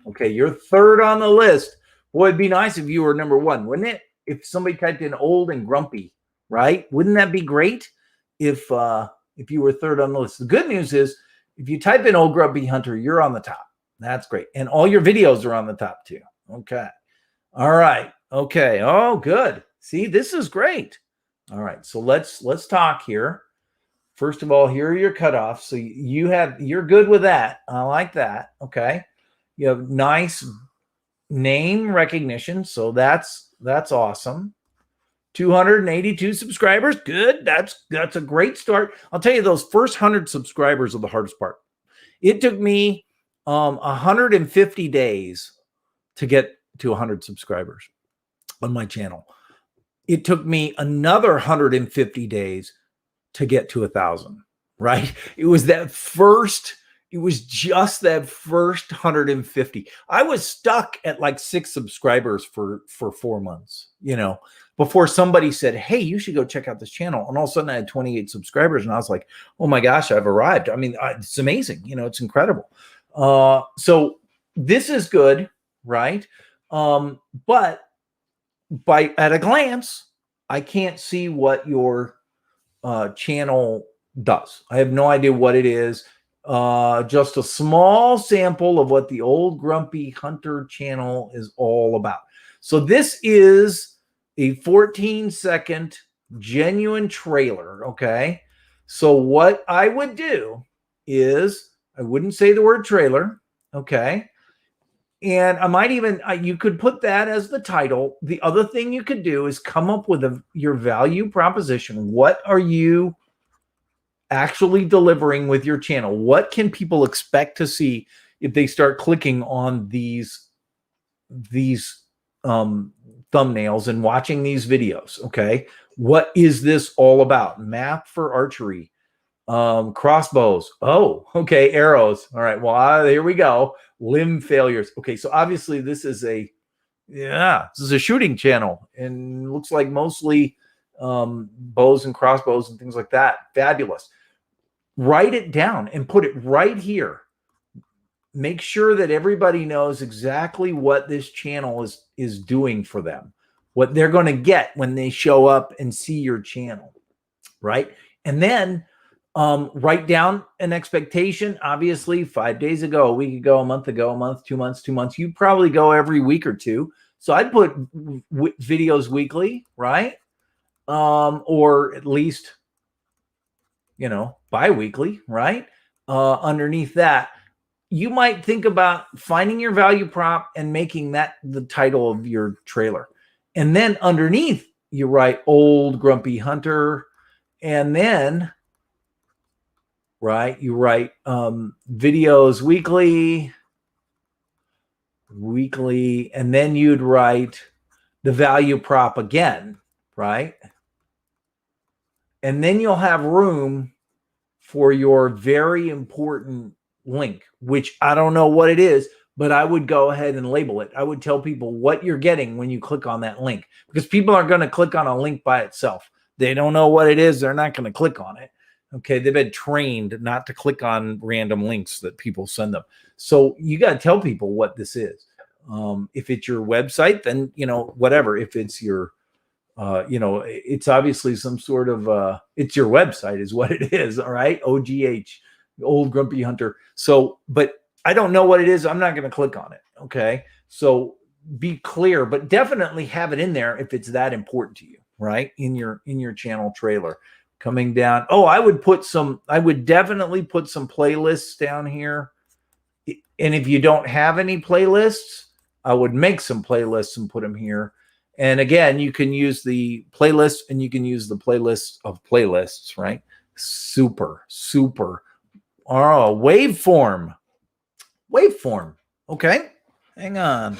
okay, you're third on the list. Boy, it'd be nice if you were number one, wouldn't it? If somebody typed in old and grumpy, right? Wouldn't that be great if you were third on the list? The good news is if you type in old Grumpy Hunter, you're on the top. That's great. And all your videos are on the top too. Okay. All right. Okay. Oh, good. See, this is great. All right. So let's talk here. First of all, here are your cutoffs. So you're good with that. I like that. Okay. You have nice name recognition. So that's awesome. 282 subscribers. Good. That's a great start. I'll tell you, those first 100 subscribers are the hardest part. It took me 150 days to get to 100 subscribers on my channel. It took me another 150 days to get to 1,000, right? It was just that first 150. I was stuck at like 6 subscribers for 4 months, before somebody said, hey, you should go check out this channel. And all of a sudden I had 28 subscribers and I was like, oh my gosh, I've arrived. I mean, it's amazing. It's incredible. So this is good, right? But at a glance, I can't see what your channel does. I have no idea what it is. Just a small sample of what the old Grumpy Hunter channel is all about. So this is a 14-second genuine trailer. Okay. So what I would do is I wouldn't say the word trailer. Okay. And I might even, you could put that as the title. The other thing you could do is come up with your value proposition. What are you actually delivering with your channel? What can people expect to see if they start clicking on these thumbnails and watching these videos? Okay. What is this all about? Map for archery, crossbows. Oh, okay. Arrows. All right. Well, here we go. Limb failures. Okay. So obviously this is a shooting channel and looks like mostly bows and crossbows and things like that. Fabulous. Write it down and put it right here. make sure that everybody knows exactly what this channel is doing for them, what they're going to get when they show up and see your channel, right? And then write down an expectation. Obviously, 5 days ago, a week ago, a month ago, a month, 2 months, 2 months. You probably go every week or two. So I'd put videos weekly, right? Or at least, bi-weekly, right? Underneath that, you might think about finding your value prop and making that the title of your trailer. And then underneath, you write Old Grumpy Hunter. And then, right, you write videos weekly, and then you'd write the value prop again, right? And then you'll have room for your very important link, which I don't know what it is, but I would go ahead and label it. I would tell people what you're getting when you click on that link, because people are going to click on a link by itself. They don't know what it is. They're not going to click on it. Okay. They've been trained not to click on random links that people send them. So you got to tell people what this is. If it's your website, then, whatever. If it's your, it's obviously some sort of, it's your website is what it is. All right. OGH, Old Grumpy Hunter. So, but I don't know what it is. I'm not going to click on it. Okay. So be clear, but definitely have it in there if it's that important to you, right? In your channel trailer. Coming down. Oh, I would definitely put some playlists down here. And if you don't have any playlists, I would make some playlists and put them here. And again, you can use the playlist and you can use the playlist of playlists, right? Super. Oh, waveform. Okay. Hang on.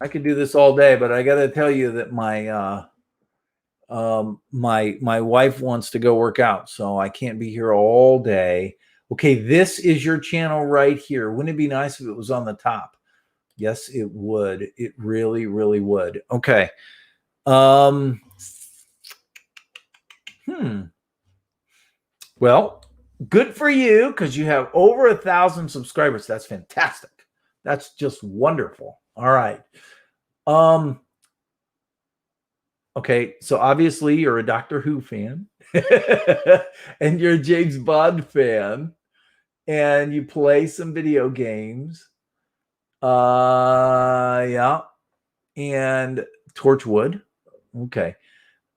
I could do this all day, but I got to tell you that my wife wants to go work out, so I can't be here all day. Okay, this is your channel right here. Wouldn't it be nice if it was on the top? Yes, it would. It really, really would. Okay. Well, good for you, because you have over 1,000 subscribers. That's fantastic. That's just wonderful. All right. Okay, so obviously you're a Doctor Who fan and you're a James Bond fan and you play some video games. Yeah. And Torchwood. Okay.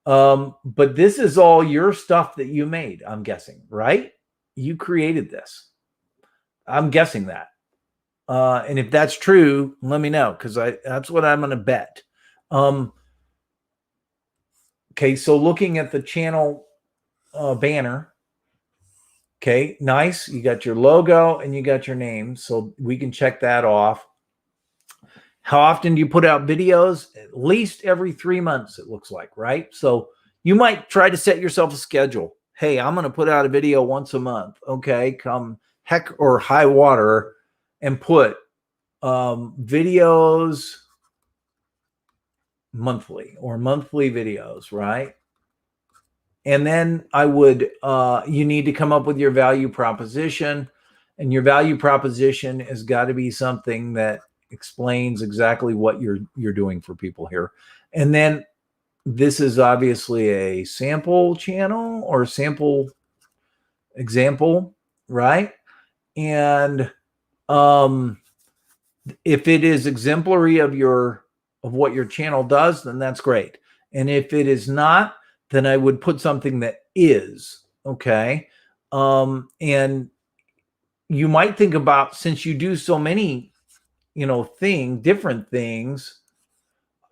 But this is all your stuff that you made, I'm guessing, right? You created this. I'm guessing that. And if that's true, let me know, because that's what I'm going to bet. Okay, so looking at the channel banner, okay, nice. You got your logo and you got your name, so we can check that off. How often do you put out videos? At least every 3 months, it looks like, right? So you might try to set yourself a schedule. Hey, I'm going to put out a video once a month. Okay, come heck or high water, and put videos monthly videos, right? And then I would, you need to come up with your value proposition, and your value proposition has got to be something that explains exactly what you're doing for people here. And then this is obviously a sample channel or sample example, right? And if it is exemplary of what your channel does, then that's great. And if it is not, then I would put something that is, okay? And you might think about, since you do so many, different things,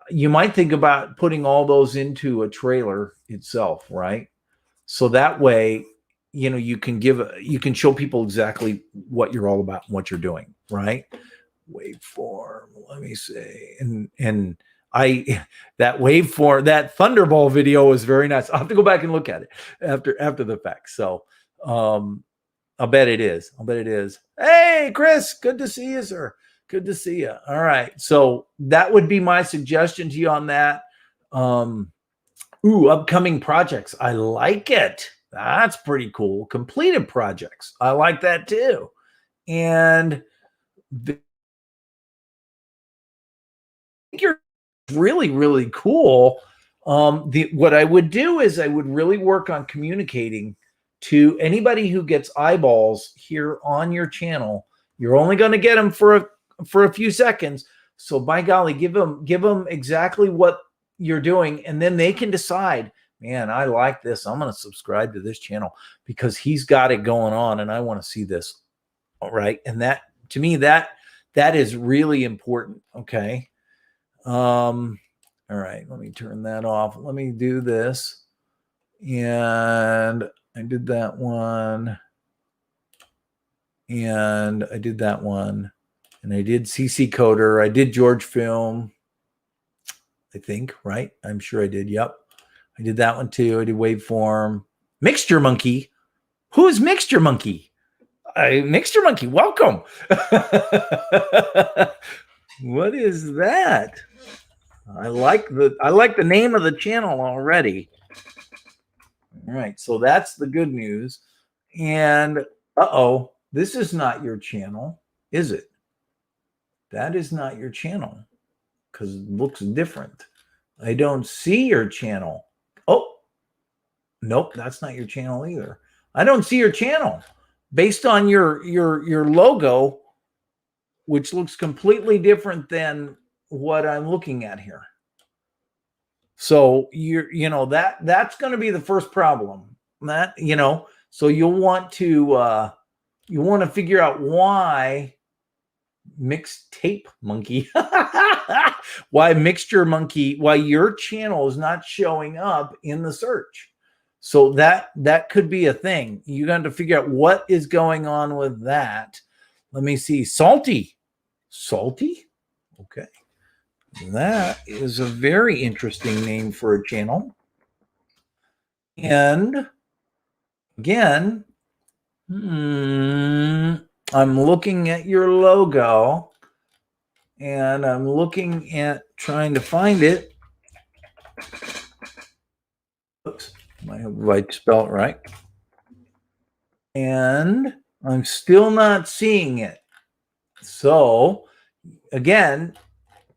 you might think about putting all those into a trailer itself, right? So that way, you can show people exactly what you're all about and what you're doing, right? Waveform, let me see. And that waveform, that Thunderball video was very nice. I'll have to go back and look at it after the fact. So I'll bet it is. Hey, Chris, good to see you, sir. Good to see you. All right. So that would be my suggestion to you on that. Upcoming projects. I like it. That's pretty cool. Completed projects. I like that too. And you're really, really cool. What I would do is I would really work on communicating to anybody who gets eyeballs here on your channel. You're only going to get them for a few seconds. So by golly, give them exactly what you're doing, and then they can decide, man, I like this. I'm going to subscribe to this channel because he's got it going on and I want to see this. All right. And that, to me, that is really important. Okay. All right, let me turn that off. Let me do this. And I did that one. And I did that one. And I did CC Coder. I did George Film. I think, right? I'm sure I did. Yep. I did that one too. I did Waveform. Mixture Monkey. Who is Mixture Monkey? Mixture Monkey, welcome. What is that? I like the name of the channel already. All right, so that's the good news. And this is not your channel, is it? That is not your channel because it looks different. I don't see your channel. Oh, nope, that's not your channel either. I don't see your channel based on your logo, which looks completely different than what I'm looking at here. So that's going to be the first problem. That, so you'll want to figure out why Mixtape Monkey, why Mixture Monkey, why your channel is not showing up in the search. So that could be a thing. You got to figure out what is going on with that. Let me see. Salty. Okay. That is a very interesting name for a channel. And again, I'm looking at your logo and I'm looking at trying to find it. Oops, I hope I spelled it right. And I'm still not seeing it. So again,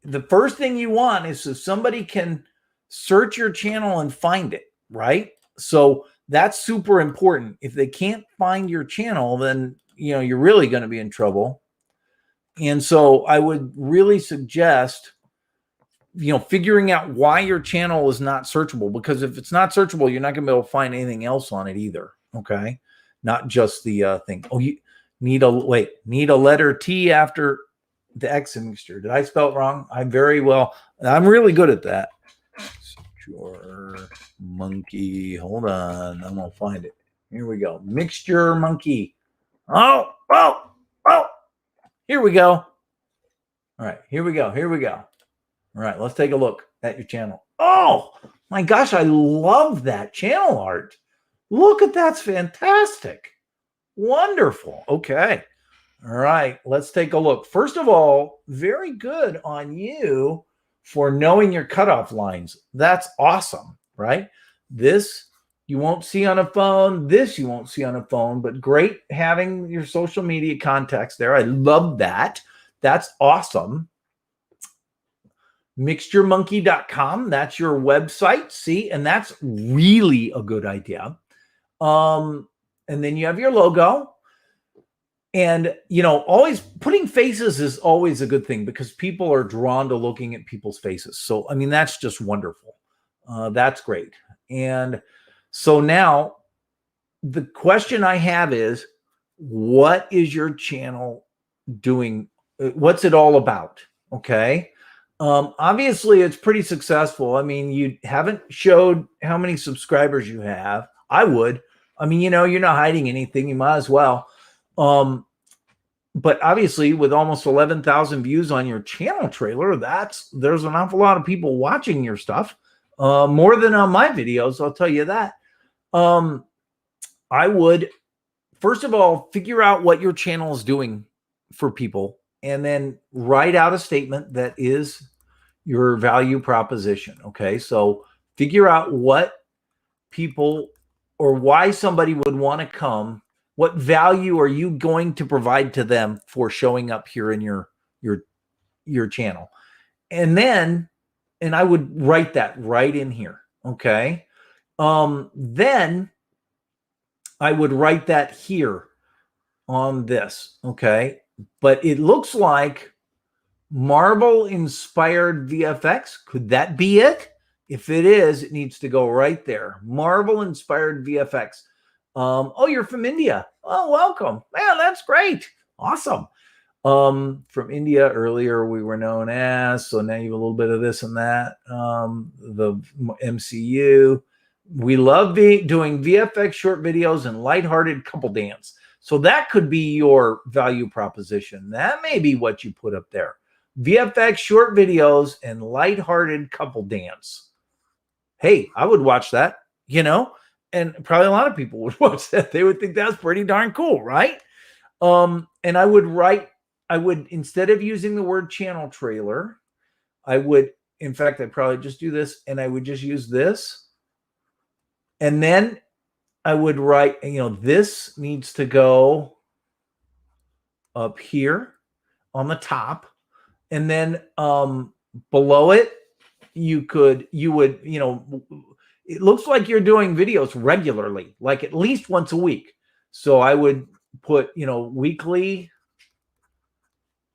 the first thing you want is so somebody can search your channel and find it, right? So that's super important. If they can't find your channel, then you're really going to be in trouble. And so I would really suggest figuring out why your channel is not searchable, because if it's not searchable, you're not going to be able to find anything else on it either. Okay, not just the thing. Oh, you need a letter T after the X in mixture. Did I spell it wrong? I'm really good at that. Mixture Monkey. Hold on. I'm going to find it. Here we go. Mixture Monkey. Oh. Here we go. All right. Here we go. All right. Let's take a look at your channel. Oh, my gosh. I love that channel art. Look at that's fantastic. Wonderful. Okay. All right, let's take a look. First of all, very good on you for knowing your cutoff lines. That's awesome, right? This you won't see on a phone. This you won't see on a phone, but great having your social media contacts there. I love that. That's awesome. Mixturemonkey.com. That's your website. See, and that's really a good idea. And then you have your logo. And, always putting faces is always a good thing because people are drawn to looking at people's faces. So, I mean, that's just wonderful. That's great. And so now the question I have is, what is your channel doing? What's it all about? Okay. Obviously, it's pretty successful. I mean, you haven't showed how many subscribers you have. I would. I mean, you're not hiding anything. You might as well. But obviously with almost 11,000 views on your channel trailer, there's an awful lot of people watching your stuff, more than on my videos. I'll tell you that. I would, first of all, figure out what your channel is doing for people and then write out a statement that is your value proposition. Okay. So figure out what people or why somebody would want to come What value are you going to provide to them for showing up here in your channel? And then, and I would write that right in here. Okay. Then I would write that here on this. Okay. But it looks like Marvel inspired VFX. Could that be it? If it is, it needs to go right there. Marvel inspired VFX. Oh, you're from India. Oh, welcome. Man, that's great. Awesome. From India earlier, we were known as, so now you have a little bit of this and that. The MCU. We love doing VFX short videos and lighthearted couple dance. So that could be your value proposition. That may be what you put up there. VFX short videos and lighthearted couple dance. Hey, I would watch that, and probably a lot of people would watch that. They would think that's pretty darn cool, right? And I would, instead of using the word channel trailer, in fact, I'd probably just do this, and I would just use this. And then I would write, this needs to go up here on the top. And then below it, you would, it looks like you're doing videos regularly, like at least once a week. So I would put, weekly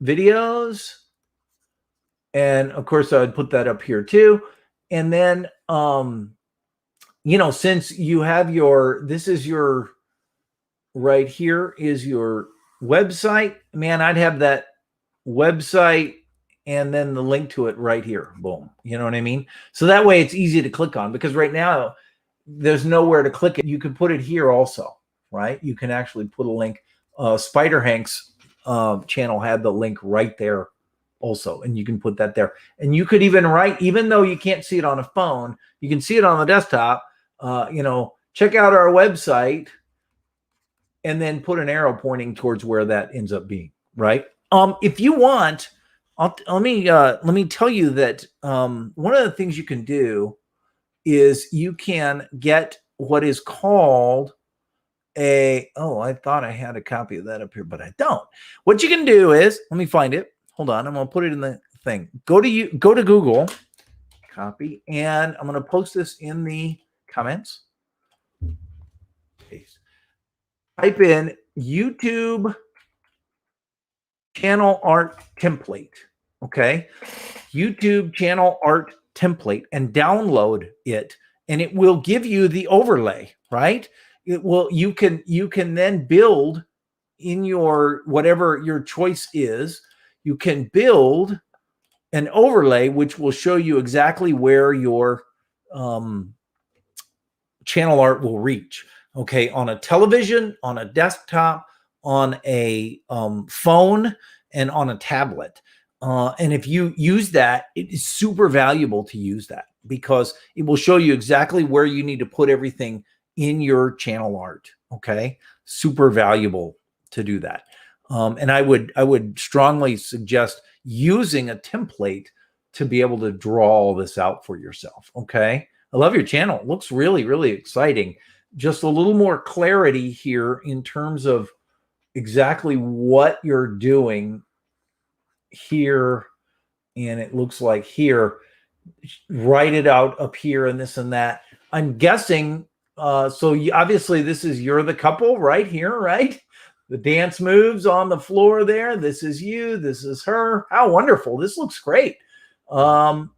videos. And of course I would put that up here too. And then, since you have this is your, right here is your website, man, I'd have that website and then the link to it right here. Boom. You know what I mean? So that way it's easy to click on, because right now there's nowhere to click it. You can put it here also, right? You can actually put a link. Spider Hank's channel had the link right there also, and you can put that there. And you could even write, even though you can't see it on a phone, you can see it on the desktop. Check out our website, and then put an arrow pointing towards where that ends up being, right? If you want, let me tell you that one of the things you can do is you can get what is called I thought I had a copy of that up here, but I don't. What you can do is, let me find it. Hold on, I'm gonna put it in the thing. Go to Google, copy, and I'm gonna post this in the comments. Paste. Type in YouTube channel art template. Okay. YouTube channel art template, and download it, and it will give you the overlay, right? You can then build in your, whatever your choice is, you can build an overlay which will show you exactly where your channel art will reach. Okay. On a television, on a desktop, on a phone, and on a tablet. And if you use that, it is super valuable to use that, because it will show you exactly where you need to put everything in your channel art. Okay. Super valuable to do that. And I would strongly suggest using a template to be able to draw all this out for yourself. Okay. I love your channel. It looks really, really exciting. Just a little more clarity here in terms of exactly what you're doing here. And it looks like here, write it out up here and this and that. I'm guessing, obviously you're the couple right here, right? The dance moves on the floor there. This is you, this is her. How wonderful. This looks great. And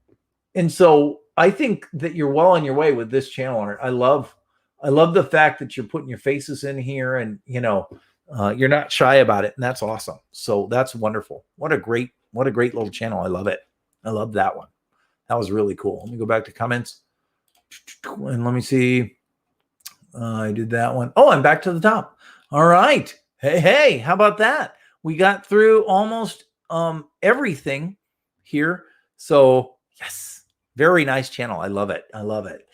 so I think that you're well on your way with this channel art. I love the fact that you're putting your faces in here, and you're not shy about it, and that's awesome. So that's wonderful. What a great little channel. I love it. I love that one. That was really cool. Let me go back to comments, and let me see. I did that one. Oh, I'm back to the top. All right. Hey, how about that? We got through almost everything here. So yes, very nice channel. I love it. I love it.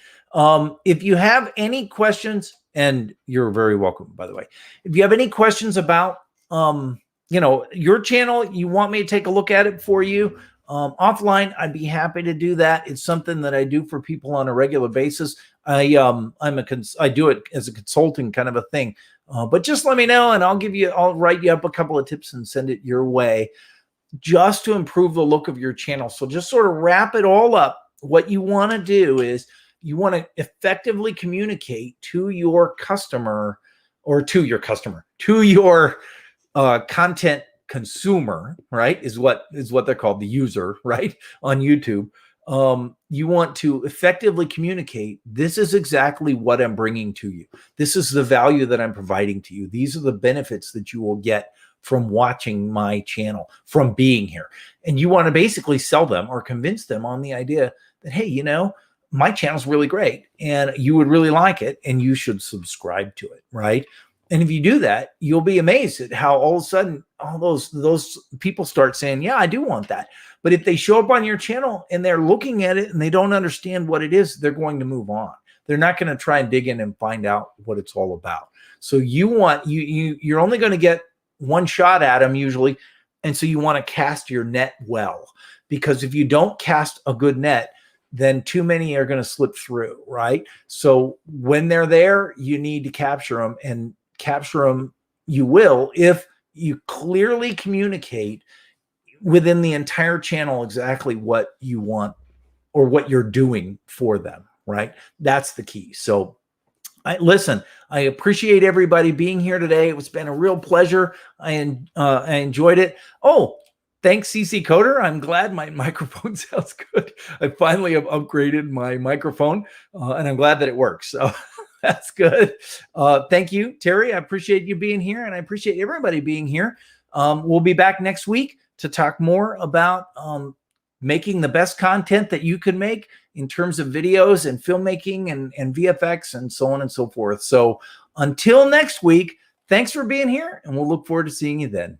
If you have any questions, and you're very welcome, by the way, if you have any questions about, your channel, you want me to take a look at it for you, offline, I'd be happy to do that. It's something that I do for people on a regular basis. I do it as a consulting kind of a thing. But just let me know and I'll write you up a couple of tips and send it your way just to improve the look of your channel. So just sort of wrap it all up. What you want to do is you want to effectively communicate to your customer to your content consumer, right? Is what they're called, the user, right? On YouTube. You want to effectively communicate, this is exactly what I'm bringing to you. This is the value that I'm providing to you. These are the benefits that you will get from watching my channel, from being here. And you want to basically sell them or convince them on the idea that, hey, you know, my channel's really great and you would really like it and you should subscribe to it, right? And if you do that, you'll be amazed at how all of a sudden all those people start saying, yeah, I do want that. But if they show up on your channel and they're looking at it and they don't understand what it is, they're going to move on. They're not going to try and dig in and find out what it's all about. So you're only going to get one shot at them usually. And so you want to cast your net well, because if you don't cast a good net, then too many are going to slip through, right? So when they're there, you need to capture them, and capture them you will if you clearly communicate within the entire channel exactly what you want or what you're doing for them, right? That's the key. So listen, I appreciate everybody being here today. It's been a real pleasure. I enjoyed it. Oh, thanks, CC Coder. I'm glad my microphone sounds good. I finally have upgraded my microphone, and I'm glad that it works. So that's good. Thank you, Terry. I appreciate you being here, and I appreciate everybody being here. We'll be back next week to talk more about making the best content that you can make in terms of videos and filmmaking and VFX and so on and so forth. So until next week, thanks for being here, and we'll look forward to seeing you then.